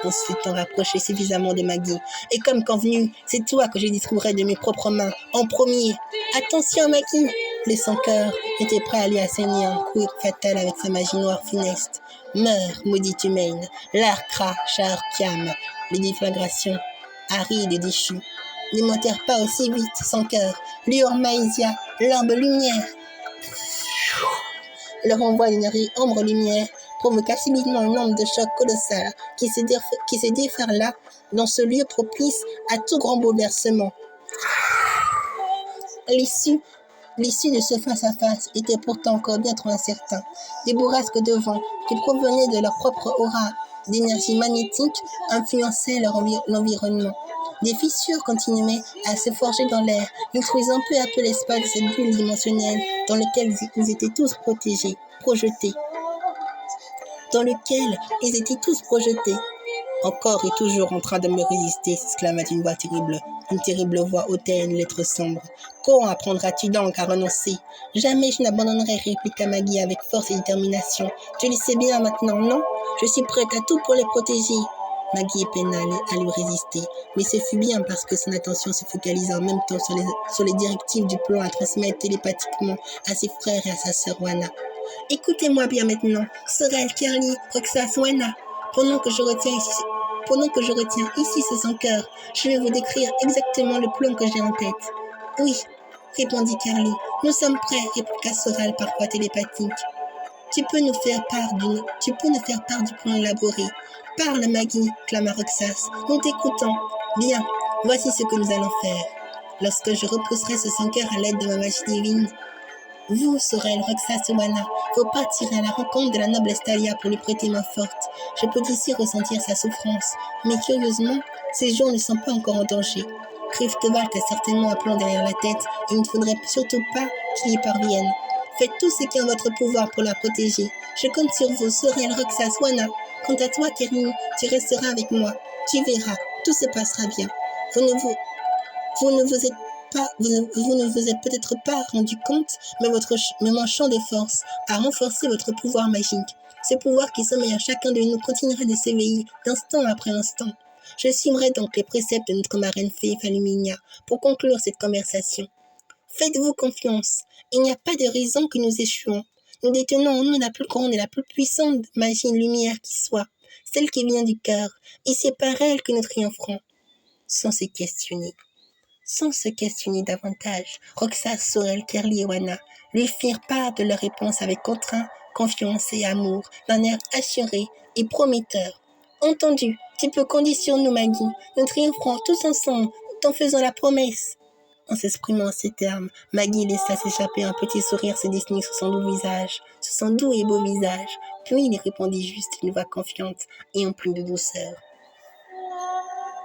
en s'étant rapproché suffisamment de Maggie. Et comme convenu, c'est toi que je distribuerai de mes propres mains, en premier. Attention, Maggie! Le sans-cœur était prêt à lui asséner un coup fatal avec sa magie noire funeste. Meurs, maudite humaine, l'Arkra, Charkiam, les déflagrations, arides et déchues. Ne montèrent pas aussi vite, sans-cœur, Lior Maïsia, lambe lumière. Le renvoi d'énergie ombre-lumière provoqua subitement un nombre de chocs colossal qui se déferla dans ce lieu propice à tout grand bouleversement. L'issue de ce face-à-face était pourtant encore bien trop incertain. Des bourrasques de vent qui provenaient de leur propre aura d'énergie magnétique influençaient l'environnement. Des fissures continuaient à se forger dans l'air, détruisant peu à peu l'espace de cette bulle dimensionnelle dans laquelle ils étaient tous projetés. Encore et toujours en train de me résister, s'exclama d'une terrible voix hautaine, lettre sombre. Quand apprendras-tu donc à renoncer? Jamais je n'abandonnerai, répliqua Maggie avec force et détermination. Tu le sais bien maintenant, non? Je suis prête à tout pour les protéger. Maggie peina à lui résister, mais ce fut bien parce que son attention se focalisa en même temps sur les directives du plan à transmettre télépathiquement à ses frères et à sa sœur Wana. Écoutez-moi bien maintenant, Sorel, Carly, Roxas, Wana. Pendant que je retiens ici ce sans cœur, je vais vous décrire exactement le plan que j'ai en tête. Oui, répondit Carly, nous sommes prêts, répliqua Sorel par voix télépathique. Tu peux nous faire part du plan élaboré. Parle, Maggie, clama Roxas. Nous t'écoutons. Bien, voici ce que nous allons faire. Lorsque je repousserai ce sans cœur à l'aide de ma magie divine, vous, Sorel, Roxas et Wana, vous partirez à la rencontre de la noble Estalia pour lui prêter main forte. Je peux ici ressentir sa souffrance, mais curieusement, ses jours ne sont pas encore en danger. Riftwald a certainement un plan derrière la tête et il ne faudrait surtout pas qu'il y parvienne. Faites tout ce qui est en votre pouvoir pour la protéger. Je compte sur vous, Sorel, Roxas, Wana. Quant à toi, Kerlin, tu resteras avec moi. Tu verras, tout se passera bien. Vous ne vous êtes peut-être pas rendu compte, mais mon champ de force a renforcé votre pouvoir magique. Ce pouvoir qui sommeille en chacun de nous continuera de s'éveiller d'instant après instant. Je suivrai donc les préceptes de notre marraine fée Faluminia pour conclure cette conversation. Faites-vous confiance. Il n'y a pas de raison que nous échouons. Nous détenons en nous la plus grande et la plus puissante magie de lumière qui soit, celle qui vient du cœur, et c'est par elle que nous triompherons. Sans se questionner davantage, Roxas, Sorel, Kerly et Wana lui firent part de leur réponse avec contraint, confiance et amour, d'un air assuré et prometteur. Entendu, tu peux compter sur nous, Maggie. Nous triompherons tous ensemble, tout en faisant la promesse. En s'exprimant en ces termes, Maggie laissa s'échapper un petit sourire se dessiner sur son doux et beau visage. Puis il répondit juste d'une voix confiante et empreinte de douceur.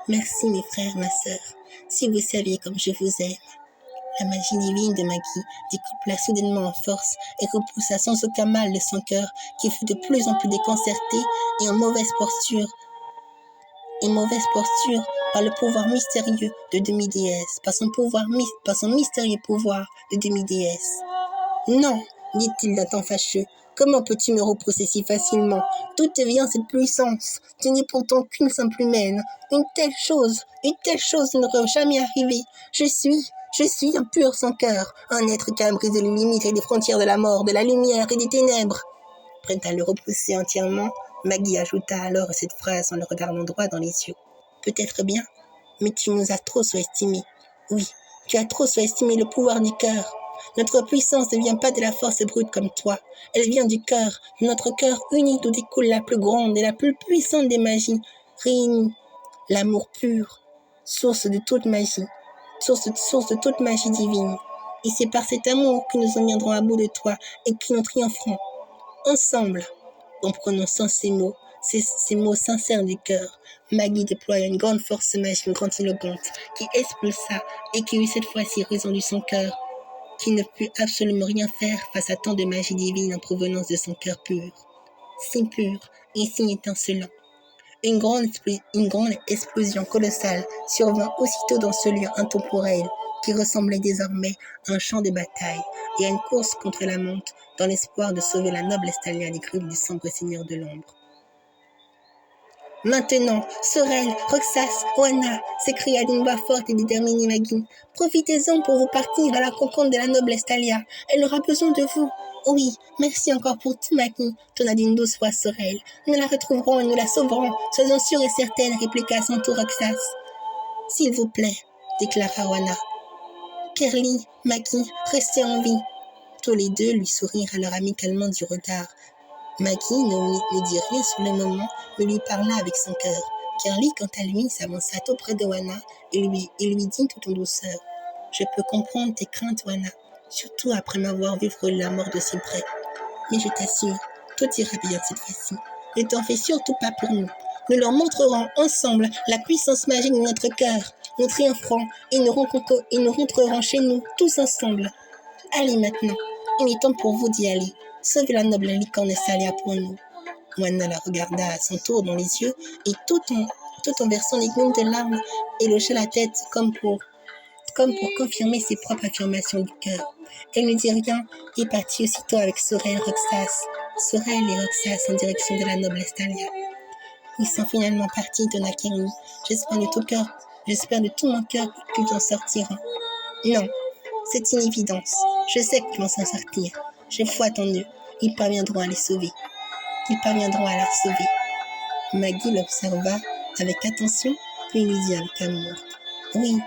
Merci mes frères, ma sœur. Si vous saviez comme je vous aime. La magie divine de Maggie découpla soudainement en force et repoussa sans aucun mal de son cœur qui fut de plus en plus déconcerté et en mauvaise posture par le pouvoir mystérieux de demi-déesse, par son mystérieux pouvoir de demi-déesse. Non, dit-il d'un ton fâcheux, comment peux-tu me repousser si facilement? D'où te vient cette puissance? Tu n'es pourtant qu'une simple humaine. Une telle chose n'aurait jamais arrivé. Je suis un pur sans cœur, un être qui a brisé les limites et les frontières de la mort, de la lumière et des ténèbres. Prête à le repousser entièrement, Maggie ajouta alors cette phrase en le regardant droit dans les yeux. Peut-être bien, mais tu nous as trop sous-estimés. Oui, tu as trop sous-estimé le pouvoir du cœur. Notre puissance ne vient pas de la force brute comme toi. Elle vient du cœur, de notre cœur unique d'où découle la plus grande et la plus puissante des magies, réunie. L'amour pur, source de toute magie divine. Et c'est par cet amour que nous en viendrons à bout de toi et que nous triompherons. Ensemble, en prononçant ces mots sincères du cœur, Maggie déploya une grande force magique grandiloquente qui expulsa et qui eut cette fois-ci raison de son cœur, qui ne put absolument rien faire face à tant de magie divine en provenance de son cœur pur. Si pur et si étincelant. Une grande explosion colossale survint aussitôt dans ce lieu intemporel qui ressemblait désormais à un champ de bataille et à une course contre la montre dans l'espoir de sauver la noble Estalia des griffes du sombre seigneur de l'ombre. Maintenant, Sorel, Roxas, Wana, s'écria d'une voix forte et déterminée Maggie. Profitez-en pour vous partir à la rencontre de la noble Estalia. Elle aura besoin de vous. Oui, merci encore pour tout, Maggie, tonna d'une douce voix Sorel. Nous la retrouverons et nous la sauverons, soyons sûrs et certaines, répliqua à son tour Roxas. S'il vous plaît, déclara Wana. Kerly, Maggie, restez en vie. Tous les deux lui sourirent alors amicalement du regard. Maggie ne dit rien sur le moment, mais lui parla avec son cœur. Kerly, quant à lui, s'avança auprès de Wana et lui dit tout en douceur. Je peux comprendre tes craintes, Wana, surtout après m'avoir vu frôler la mort de si près. Mais je t'assure, tout ira bien cette fois-ci. Ne t'en fais surtout pas pour nous. Nous leur montrerons ensemble la puissance magique de notre cœur. Nous triompherons et nous rentrerons chez nous tous ensemble. Allez maintenant, il est temps pour vous d'y aller. Sauvez la noble licorne Estalia pour nous. Wana la regarda à son tour dans les yeux et tout en versant des gouttes de larmes et hocha la tête comme pour confirmer ses propres affirmations du cœur. Elle ne dit rien et partit aussitôt avec Sorel et Roxas en direction de la noble Estalia. Ils sont finalement partis, donna Kenny. J'espère de tout mon cœur qu'ils en sortiront. Non, c'est une évidence. Je sais qu'ils vont s'en sortir. J'ai foi en eux. Ils parviendront à les sauver. Ils parviendront à la sauver. Maggie l'observa avec attention, puis lui dit avec amour. Oui,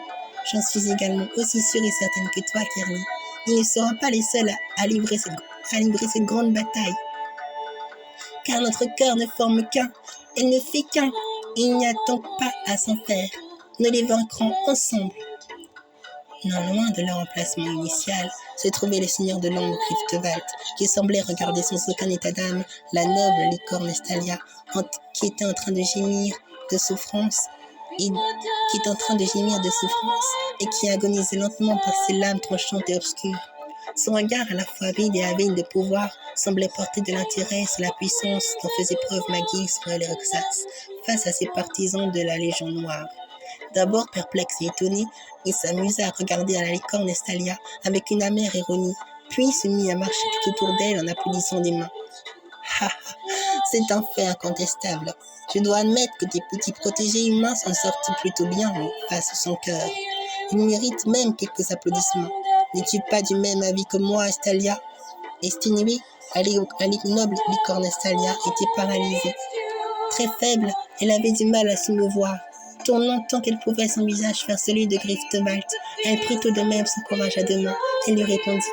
j'en suis également aussi sûre et certaine que toi, Carly. Ils ne seront pas les seuls à livrer cette grande bataille. Car notre cœur ne forme qu'un, elle ne fait qu'un. Il n'y a donc pas à s'en faire. Nous les vaincrons ensemble. Non loin de leur emplacement initial se trouvait le seigneur de l'ombre Griftwald, qui semblait regarder sans aucun état d'âme la noble licorne Estalia, qui était en train de gémir de souffrance et qui agonisait lentement par ses lames tranchantes et obscures. Son regard à la fois vide et avide de pouvoir semblait porter de l'intérêt sur la puissance dont faisait preuve Maggie sur les Roxas face à ses partisans de la Légion Noire. D'abord perplexe et étonné, il s'amusa à regarder à la licorne Estalia avec une amère ironie, puis se mit à marcher tout autour d'elle en applaudissant des mains. Ha ha, c'est un fait incontestable. Je dois admettre que tes petits protégés humains s'en sortent plutôt bien face à son cœur. Ils méritent même quelques applaudissements. N'es-tu pas du même avis que moi, Estalia? Exténuée, la noble licorne Estalia était paralysée. Très faible, elle avait du mal à se mouvoir. Tournant tant qu'elle pouvait son visage vers celui de Griftwald, elle prit tout de même son courage à deux mains et lui répondit.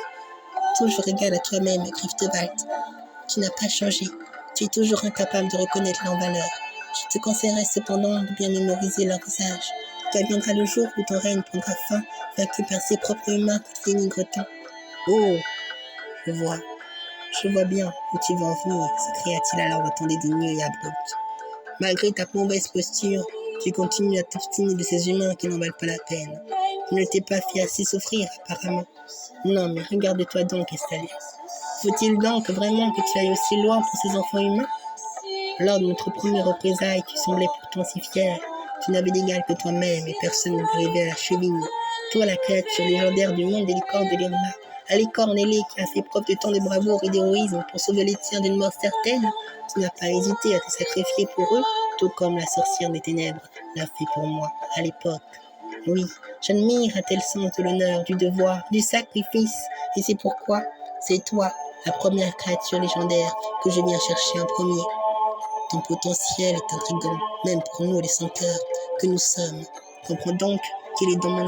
Toujours égal à toi-même, Griftwald. Tu n'as pas changé. Tu es toujours incapable de reconnaître leur valeur. Je te conseillerais cependant de bien mémoriser leur visage, car viendra le jour où ton règne prendra fin, vaincu par ses propres mains qui te dénigrent tant. Oh, je vois bien où tu veux en venir, s'écria-t-il alors d'un ton dédaigneux et abrupt. Malgré ta mauvaise posture, tu continues à t'obstiner de ces humains qui n'en valent pas la peine. Tu ne t'es pas fait assez souffrir, apparemment. Non, mais regarde-toi donc, Estalia. Faut-il donc vraiment que tu ailles aussi loin pour ces enfants humains? Lors de notre première représailles, tu semblais pourtant si fier. Tu n'avais d'égal que toi-même et personne ne t'arrivait à la cheville. Toi, la créature légendaire du monde des licornes de l'Irma, la licorne ailée qui a fait preuve de tant de bravoure et d'héroïsme pour sauver les tiens d'une mort certaine, tu n'as pas hésité à te sacrifier pour eux, tout comme la sorcière des ténèbres l'a fait pour moi à l'époque. Oui, j'admire un tel sens de l'honneur, du devoir, du sacrifice, et c'est pourquoi c'est toi, la première créature légendaire que je viens chercher en premier. Ton potentiel est intrigant, même pour nous les sans-cœurs que nous sommes. Comprends donc qu'il est dans ton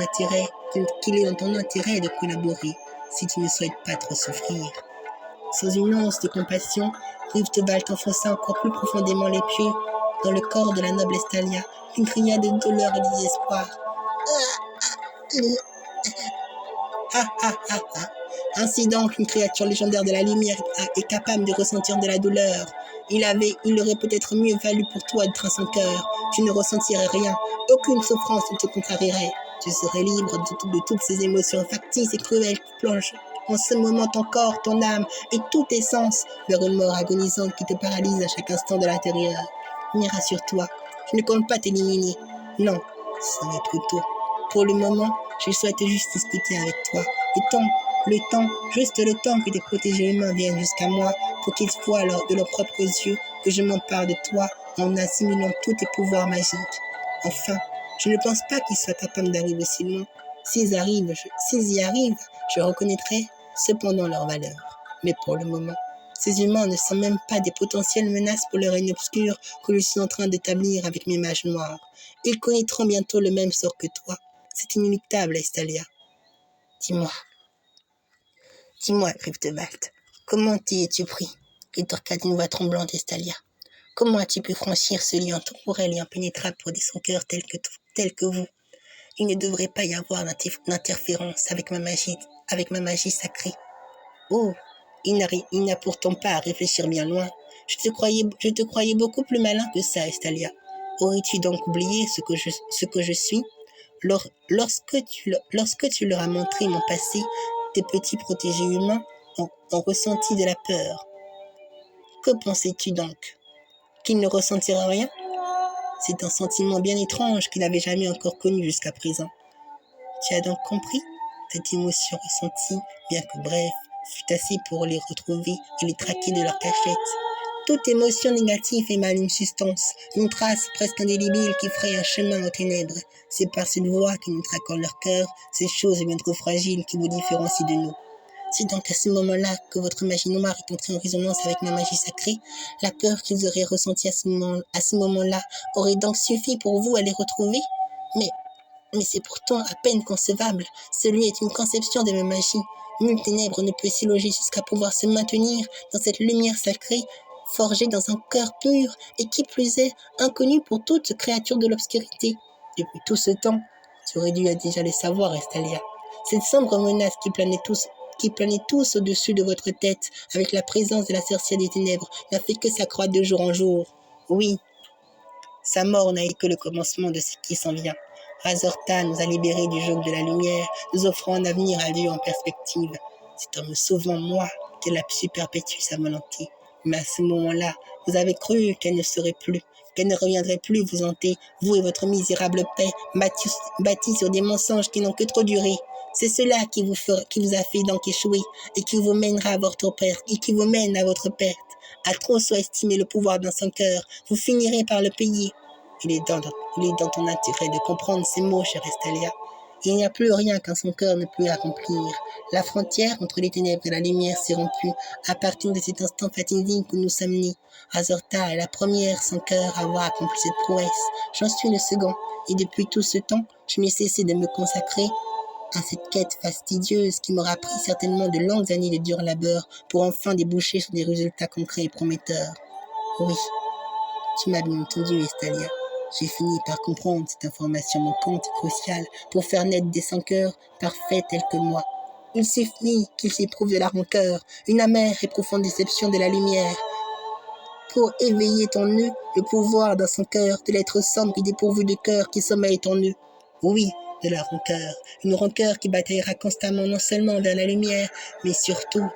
intérêt de collaborer, si tu ne souhaites pas trop souffrir. Sans une once de compassion, Griftwald enfonça encore plus profondément les pieds dans le corps de la noble Estalia, qui cria de douleur et de désespoir. Ah ah ah ah. Ainsi donc, une créature légendaire de la lumière est capable de ressentir de la douleur. Il aurait peut-être mieux valu pour toi d'être à son cœur. Tu ne ressentirais rien. Aucune souffrance ne te contrarierait. Tu serais libre de toutes ces émotions factices et cruelles qui plongent en ce moment ton corps, ton âme et tous tes sens vers une mort agonisante qui te paralyse à chaque instant de l'intérieur. Mais rassure-toi, je ne compte pas t'éliminer. Non, ce serait trop tôt. Pour le moment, je souhaite juste discuter avec toi. Juste le temps que tes protégés humains viennent jusqu'à moi pour qu'ils voient de leurs propres yeux que je m'empare de toi en assimilant tous tes pouvoirs magiques. Enfin, je ne pense pas qu'ils soient capables d'arriver si loin. S'ils y arrivent, je reconnaîtrai cependant leur valeur. Mais pour le moment, ces humains ne sont même pas des potentielles menaces pour le règne obscur que je suis en train d'établir avec mes mages noirs. Ils connaîtront bientôt le même sort que toi. C'est inéluctable, Estalia. Dis-moi, Griftwald, comment t'y es-tu pris? Rétorqua d'une voix tremblante Estalia. Comment as-tu pu franchir ce lien temporel et impénétrable pour des sans-cœurs tels que vous? Il ne devrait pas y avoir d'interférence avec ma magie sacrée. Oh, il n'a pourtant pas à réfléchir bien loin. Je te croyais beaucoup plus malin que ça, Estalia. Aurais-tu donc oublié ce que je suis? Lorsque tu leur as montré mon passé, tes petits protégés humains ont ressenti de la peur. Que pensais-tu donc? Qu'ils ne ressentiraient rien? C'est un sentiment bien étrange qu'ils n'avaient jamais encore connu jusqu'à présent. Tu as donc compris? Cette émotion ressentie, bien que brève, fut assez pour les retrouver et les traquer de leur cachette. Toute émotion négative émane une substance, une trace presque indélébile qui fraye un chemin aux ténèbres. C'est par cette voie qui nous traquent leur cœur, ces choses bien trop fragiles qui vous différencient de nous. C'est donc à ce moment-là que votre magie noire est entrée en résonance avec ma magie sacrée. La peur qu'ils auraient ressentie à ce moment-là aurait donc suffi pour vous à les retrouver. Mais c'est pourtant à peine concevable. Celui est une conception de ma magie. Nulle ténèbre ne peut s'y loger jusqu'à pouvoir se maintenir dans cette lumière sacrée, forgée dans un cœur pur et qui plus est, inconnu pour toute créature de l'obscurité. Depuis tout ce temps, tu aurais dû déjà le savoir, Estalia. Cette sombre menace qui planait tous au-dessus de votre tête, avec la présence de la sorcière des ténèbres, n'a fait que s'accroître de jour en jour. Oui, sa mort n'a été que le commencement de ce qui s'en vient. Razorta nous a libérés du joug de la lumière, nous offrant un avenir à Dieu en perspective. C'est en me sauvant, moi, qu'elle a su perpétuer sa volonté. Mais à ce moment-là, vous avez cru qu'elle ne serait plus, qu'elle ne reviendrait plus vous hanter, vous et votre misérable paix, bâtis sur des mensonges qui n'ont que trop duré. C'est cela qui vous a fait donc échouer et qui vous mènera à votre perte, et qui vous mène à votre perte. À trop sous-estimer le pouvoir dans son cœur, vous finirez par le payer. Il est dans ton intérêt de comprendre ces mots, chère Estalia. Il n'y a plus rien qu'un son cœur ne peut accomplir. La frontière entre les ténèbres et la lumière s'est rompue à partir de cet instant fatidique où nous sommes nés. Azorta est la première sans cœur à avoir accompli cette prouesse. J'en suis le second, et depuis tout ce temps, je n'ai cessé de me consacrer à cette quête fastidieuse qui m'aura pris certainement de longues années de dur labeur pour enfin déboucher sur des résultats concrets et prometteurs. Oui, tu m'as bien entendu, Estalia. J'ai fini par comprendre cette information manquante et cruciale pour faire naître des sans-cœurs parfaits tels que moi. Il suffit qu'ils s'éprouvent de la rancœur, une amère et profonde déception de la lumière, pour éveiller en eux le pouvoir dans son cœur de l'être sombre et dépourvu de cœur qui sommeille en eux. Oui, de la rancœur, une rancœur qui bataillera constamment non seulement vers la lumière, mais surtout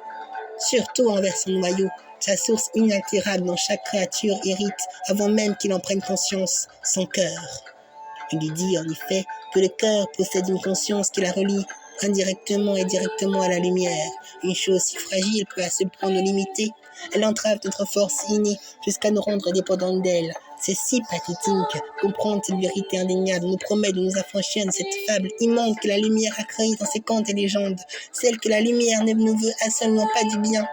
envers son noyau, sa source inaltérable dont chaque créature hérite avant même qu'il en prenne conscience, son cœur. Il est dit en effet que le cœur possède une conscience qui la relie indirectement et directement à la lumière. Une chose si fragile peut à ce point nous limiter. Elle entrave notre force innée jusqu'à nous rendre dépendants d'elle. C'est si pathétique. Comprendre cette vérité indéniable nous promet de nous affranchir de cette fable immonde que la lumière a créée dans ses contes et légendes. Celle que la lumière ne nous veut absolument pas du bien.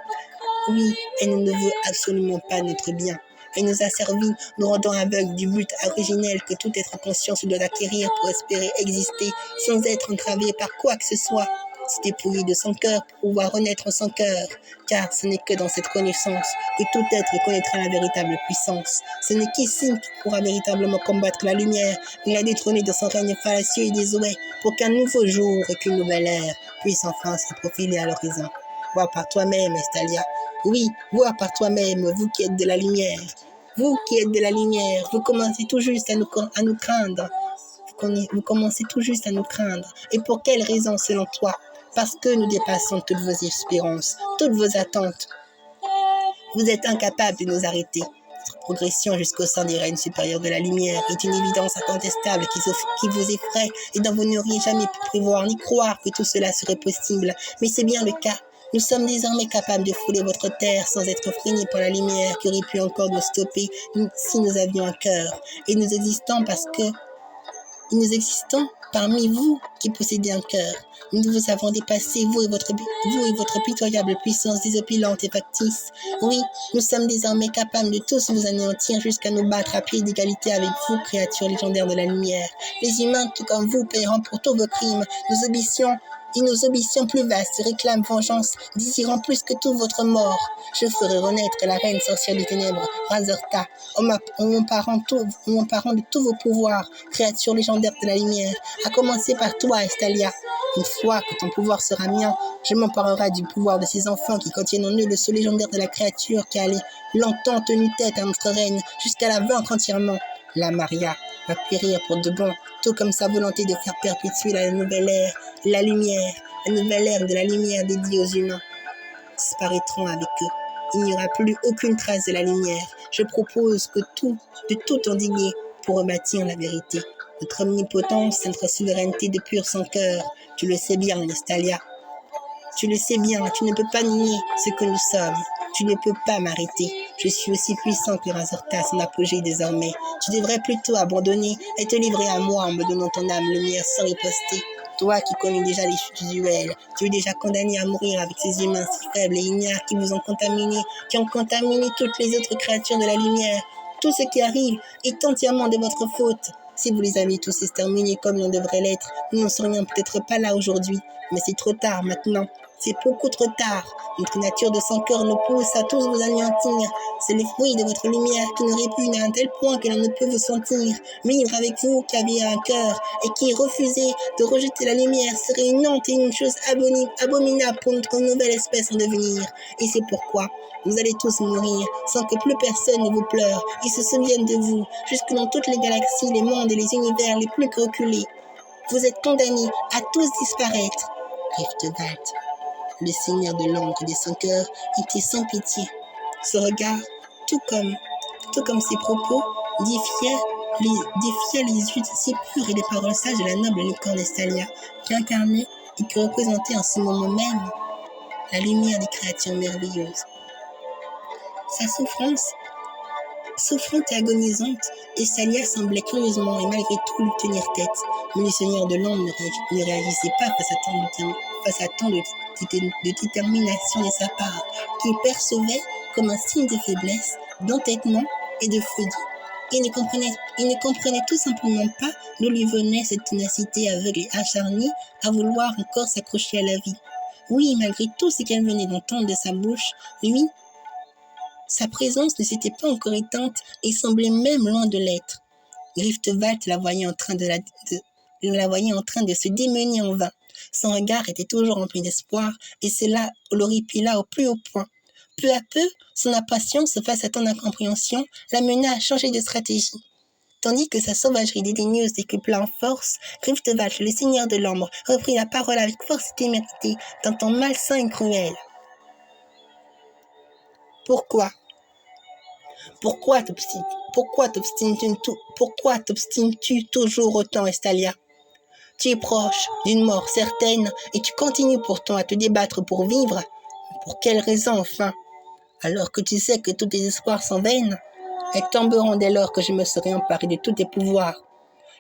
Oui, elle ne nous veut absolument pas notre bien. Elle nous a servi, nous rendant aveugles du but originel que tout être conscient se doit acquérir pour espérer exister sans être entravé par quoi que ce soit. C'est dépouillé de son cœur pour pouvoir renaître en son cœur, car ce n'est que dans cette connaissance que tout être connaîtra la véritable puissance. Ce n'est qu'ici qu'il pourra véritablement combattre la lumière et la détrôner de son règne fallacieux et désuet pour qu'un nouveau jour et qu'une nouvelle ère puisse enfin se profiler à l'horizon. Vois par toi-même, Estalia. Oui, vois par toi-même, vous qui êtes de la lumière. Vous qui êtes de la lumière, vous commencez tout juste à nous craindre. Vous commencez tout juste à nous craindre. Et pour quelle raison, selon toi? Parce que nous dépassons toutes vos espérances, toutes vos attentes. Vous êtes incapables de nous arrêter. Notre progression jusqu'au sein des règnes supérieurs de la lumière est une évidence incontestable qui vous effraie et dont vous n'auriez jamais pu prévoir ni croire que tout cela serait possible. Mais c'est bien le cas. Nous sommes désormais capables de fouler votre terre sans être freinés par la lumière qui aurait pu encore nous stopper si nous avions un cœur. Et nous existons parmi vous qui possédez un cœur. Nous vous avons dépassé, vous et votre pitoyable puissance désopilante et factice. Oui, nous sommes désormais capables de tous vous anéantir jusqu'à nous battre à pied d'égalité avec vous, créatures légendaires de la lumière. Les humains, tout comme vous, paieront pour tous vos crimes. Nos ambitions plus vastes réclament vengeance, désirant plus que tout votre mort. Je ferai renaître la reine sorcière des ténèbres, Razorta, en m'emparant de tous vos pouvoirs, créatures légendaires de la lumière, à commencer par toi, Estalia. Une fois que ton pouvoir sera mien, je m'emparerai du pouvoir de ces enfants qui contiennent en eux le sceau légendaire de la créature qui a longtemps tenu tête à notre reine, jusqu'à la vaincre entièrement. La Maria va périr pour de bon, tout comme sa volonté de faire perpétuer la nouvelle ère, la nouvelle ère de la lumière dédiée aux humains, disparaîtront avec eux. Il n'y aura plus aucune trace de la lumière. Je propose de tout endiguer pour rebâtir la vérité. Notre omnipotence, notre souveraineté de pur sans cœur. Tu le sais bien, Estalia. Tu le sais bien, tu ne peux pas nier ce que nous sommes. Tu ne peux pas m'arrêter. Je suis aussi puissant que Razorta, son apogée désormais. Tu devrais plutôt abandonner et te livrer à moi en me donnant ton âme lumière sans riposter. Toi qui connais déjà les chutes du duel, tu es déjà condamné à mourir avec ces humains si faibles et ignares qui vous ont contaminé, qui ont contaminé toutes les autres créatures de la lumière. Tout ce qui arrive est entièrement de votre faute. Si vous les aviez tous exterminés comme l'on devrait l'être, nous n'en serions peut-être pas là aujourd'hui. Mais c'est trop tard maintenant. C'est beaucoup trop tard. Notre nature de sans cœur nous pousse à tous vous anéantir. C'est le fruit de votre lumière qui nous répugne à un tel point que l'on ne peut vous sentir. Vivre avec vous qui aviez un cœur et qui refusez de rejeter la lumière serait une honte et une chose abominable pour notre nouvelle espèce en devenir. Et c'est pourquoi vous allez tous mourir sans que plus personne ne vous pleure et se souvienne de vous, jusque dans toutes les galaxies, les mondes et les univers les plus reculés. Vous êtes condamnés à tous disparaître. Riftwald, le seigneur de l'ombre des sans cœurs, était sans pitié. Ce regard, tout comme ses propos, défiait les yeux si purs et les paroles sages de la noble licorne Estalia, qui incarnait et qui représentait en ce moment même la lumière des créatures merveilleuses. Sa souffrante et agonisante, Estalia semblait curieusement et malgré tout lui tenir tête, mais le seigneur de l'ombre ne réagissait pas face à tant de détermination de sa part, qu'il percevait comme un signe de faiblesse, d'entêtement et de folie. Il ne comprenait tout simplement pas d'où lui venait cette ténacité aveugle et acharnée à vouloir encore s'accrocher à la vie. Oui, malgré tout ce qu'elle venait d'entendre de sa bouche, lui, sa présence ne s'était pas encore éteinte et semblait même loin de l'être. Riftwald la voyait en train de se démener en vain. Son regard était toujours rempli d'espoir et cela l'horripila au plus haut point. Peu à peu, son impatience face à tant d'incompréhension l'amena à changer de stratégie. Tandis que sa sauvagerie dédaigneuse décupla en force, Riftwald, le seigneur de l'ombre, reprit la parole avec force et témérité, d'un ton malsain et cruel. Pourquoi t'obstines-tu toujours autant, Estalia? Tu es proche d'une mort certaine et tu continues pourtant à te débattre pour vivre. Pour quelle raison, enfin? Alors que tu sais que tous tes espoirs sont vains, elles tomberont dès lors que je me serai emparé de tous tes pouvoirs.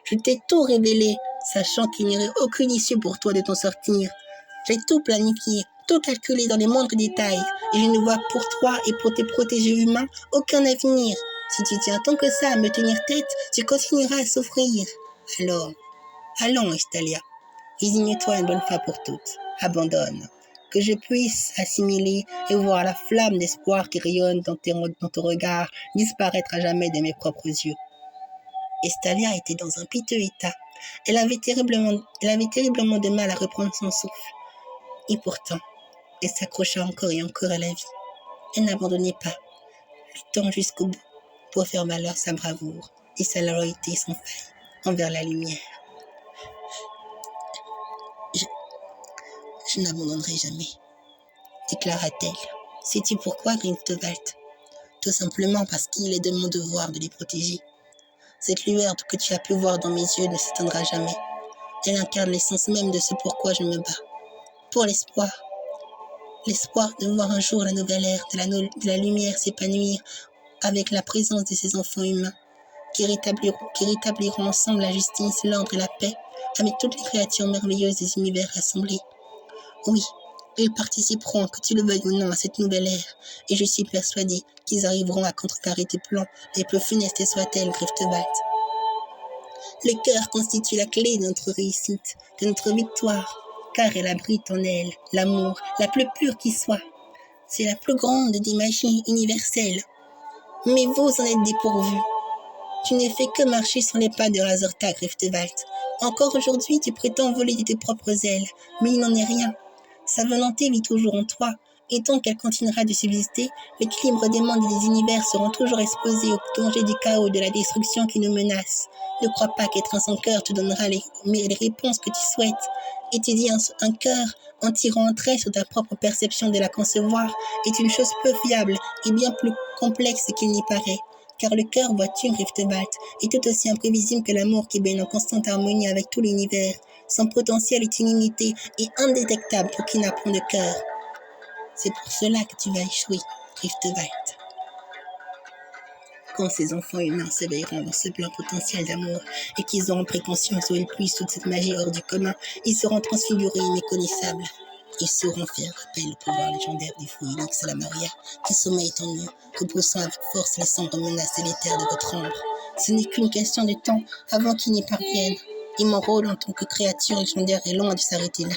Je t'ai tout révélé, sachant qu'il n'y aurait aucune issue pour toi de t'en sortir. J'ai tout planifié, tout calculé dans les moindres détails, et je ne vois pour toi et pour tes protégés humains aucun avenir. Si tu tiens tant que ça à me tenir tête, tu continueras à souffrir. Alors, allons, Estalia, résigne-toi une bonne fois pour toutes. Abandonne. Que je puisse assimiler et voir la flamme d'espoir qui rayonne dans ton regard disparaître à jamais de mes propres yeux. Estalia était dans un piteux état. Elle avait terriblement de mal à reprendre son souffle. Et pourtant, elle s'accrocha encore et encore à la vie. Elle n'abandonnait pas, luttant jusqu'au bout pour faire valoir sa bravoure et sa loyauté sans faille envers la lumière. Je n'abandonnerai jamais, déclara-t-elle. Sais-tu pourquoi, Riftwald? Tout simplement parce qu'il est de mon devoir de les protéger. Cette lueur que tu as pu voir dans mes yeux ne s'éteindra jamais. Elle incarne l'essence même de ce pourquoi je me bats. Pour l'espoir. L'espoir de voir un jour la nouvelle ère de la lumière s'épanouir avec la présence de ces enfants humains qui rétabliront ensemble la justice, l'ordre et la paix avec toutes les créatures merveilleuses des univers rassemblés. Oui, ils participeront, que tu le veuilles ou non, à cette nouvelle ère, et je suis persuadée qu'ils arriveront à contrecarrer tes plans, les plus funestes soient-elles, Riftwald. Le cœur constitue la clé de notre réussite, de notre victoire, car elle abrite en elle l'amour, la plus pure qui soit. C'est la plus grande des magies universelles. Mais vous en êtes dépourvus. Tu n'es fait que marcher sur les pas de Razorta, Riftwald. Encore aujourd'hui, tu prétends voler de tes propres ailes, mais il n'en est rien. Sa volonté vit toujours en toi, et tant qu'elle continuera de subsister, l'équilibre des mondes et des univers seront toujours exposés au danger du chaos et de la destruction qui nous menace. Ne crois pas qu'être un sans cœur te donnera les réponses que tu souhaites. Étudier un cœur en tirant un trait sur ta propre perception de la concevoir est une chose peu fiable et bien plus complexe qu'il n'y paraît. Car le cœur, vois-tu, Riftwald, est tout aussi imprévisible que l'amour qui baigne en constante harmonie avec tout l'univers. Son potentiel est illimité et indétectable pour qui n'a point de cœur. C'est pour cela que tu vas échouer, Riftwald. Quand ces enfants humains s'éveilleront dans ce plein potentiel d'amour et qu'ils auront pris conscience où ils puissent toute cette magie hors du commun, ils seront transfigurés et méconnaissables. Ils sauront faire appel au pouvoir légendaire du Phoenix et la Maria, qui sommeille en eux, repoussant avec force les sombres menaces délétères de votre ombre. Ce n'est qu'une question de temps avant qu'ils n'y parviennent, et mon rôle en tant que créature légendaire est loin de s'arrêter là.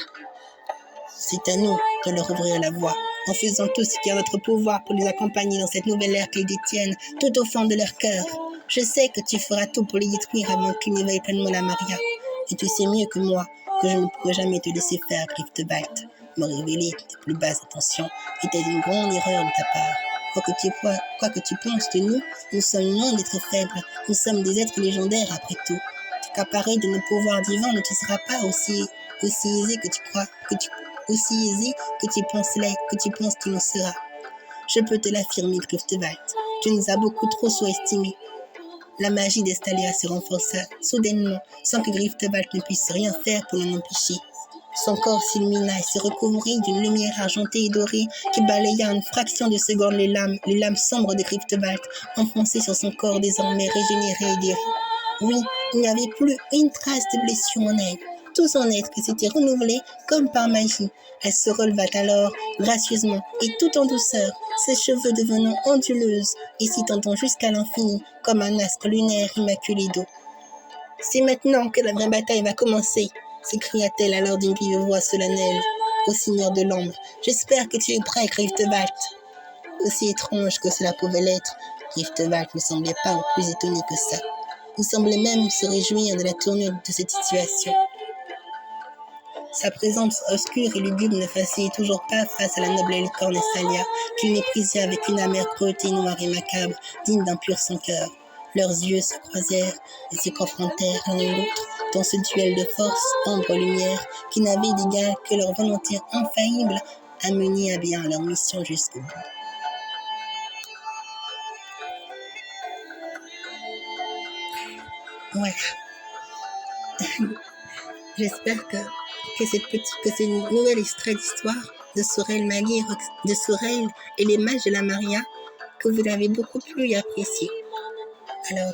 C'est à nous de leur ouvrir la voie, en faisant tout ce qui est en notre pouvoir pour les accompagner dans cette nouvelle ère qu'ils détiennent, tout au fond de leur cœur. Je sais que tu feras tout pour les détruire avant qu'ils n'éveillent pleinement la Maria. Et tu sais mieux que moi que je ne pourrai jamais te laisser faire, Griftwald. Me révéler tes plus basses intentions était une grande erreur de ta part. Quoi que tu penses de nous, nous sommes loin d'être faibles. Nous sommes des êtres légendaires après tout. T'accaparer de nos pouvoirs divins ne te sera pas aussi aisé que tu crois, aussi aisé que tu penses qu'il en sera. Je peux te l'affirmer, Griftwald. Tu nous as beaucoup trop sous-estimés. La magie d'Estalia se renforça soudainement, sans que Griftwald ne puisse rien faire pour l'en empêcher. Son corps s'illumina et se recouvrit d'une lumière argentée et dorée qui balaya en une fraction de seconde les lames sombres de Griftwald, enfoncées sur son corps désormais régénéré et guéri. Oui, il n'y avait plus une trace de blessure en elle. Tout son être s'était renouvelé comme par magie. Elle se releva alors gracieusement et tout en douceur, ses cheveux devenant onduleuses et s'étendant jusqu'à l'infini comme un astre lunaire immaculé d'eau. C'est maintenant que la vraie bataille va commencer, s'écria-t-elle alors d'une vive voix solennelle au Seigneur de l'ombre. J'espère que tu es prêt, Griftwald. Aussi étrange que cela pouvait l'être, Griftwald ne semblait pas plus étonné que ça. Il semblait même se réjouir de la tournure de cette situation. Sa présence obscure et lugubre ne faisait toujours pas face à la noble licorne Estalia, qu'il méprisait avec une amère cruauté noire et macabre, digne d'un pur sans cœur. Leurs yeux se croisèrent et se confrontèrent l'un et l'autre dans ce duel de force, ombre-lumière, qui n'avait d'égal que leur volonté infaillible à mener à bien leur mission jusqu'au bout. Voilà. J'espère que ce nouvel extrait d'histoire de Sorel et les mages de la Maria, que vous l'avez beaucoup plu et apprécié. Alors,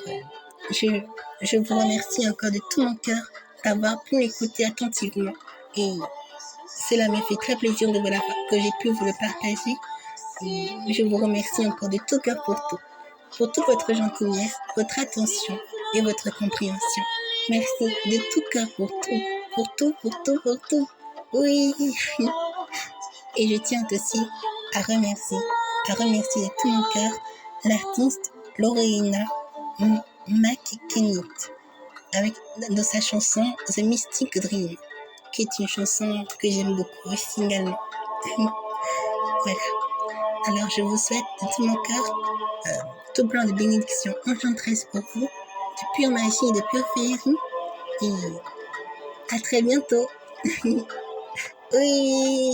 je vous remercie encore de tout mon cœur d'avoir pu m'écouter attentivement. Et cela me fait très plaisir que j'ai pu vous le partager. Et je vous remercie encore de tout cœur pour toute votre gentillesse, votre attention et votre compréhension. Merci de tout cœur pour tout. Oui. Et je tiens aussi à remercier de tout mon cœur l'artiste Lorena McKennitt dans sa chanson The Mystic Dream, qui est une chanson que j'aime beaucoup aussi également. Voilà. Alors je vous souhaite de tout mon cœur tout plein de bénédictions enchanteresses pour vous, de pure magie et de pure féerie. Et à très bientôt. Oui.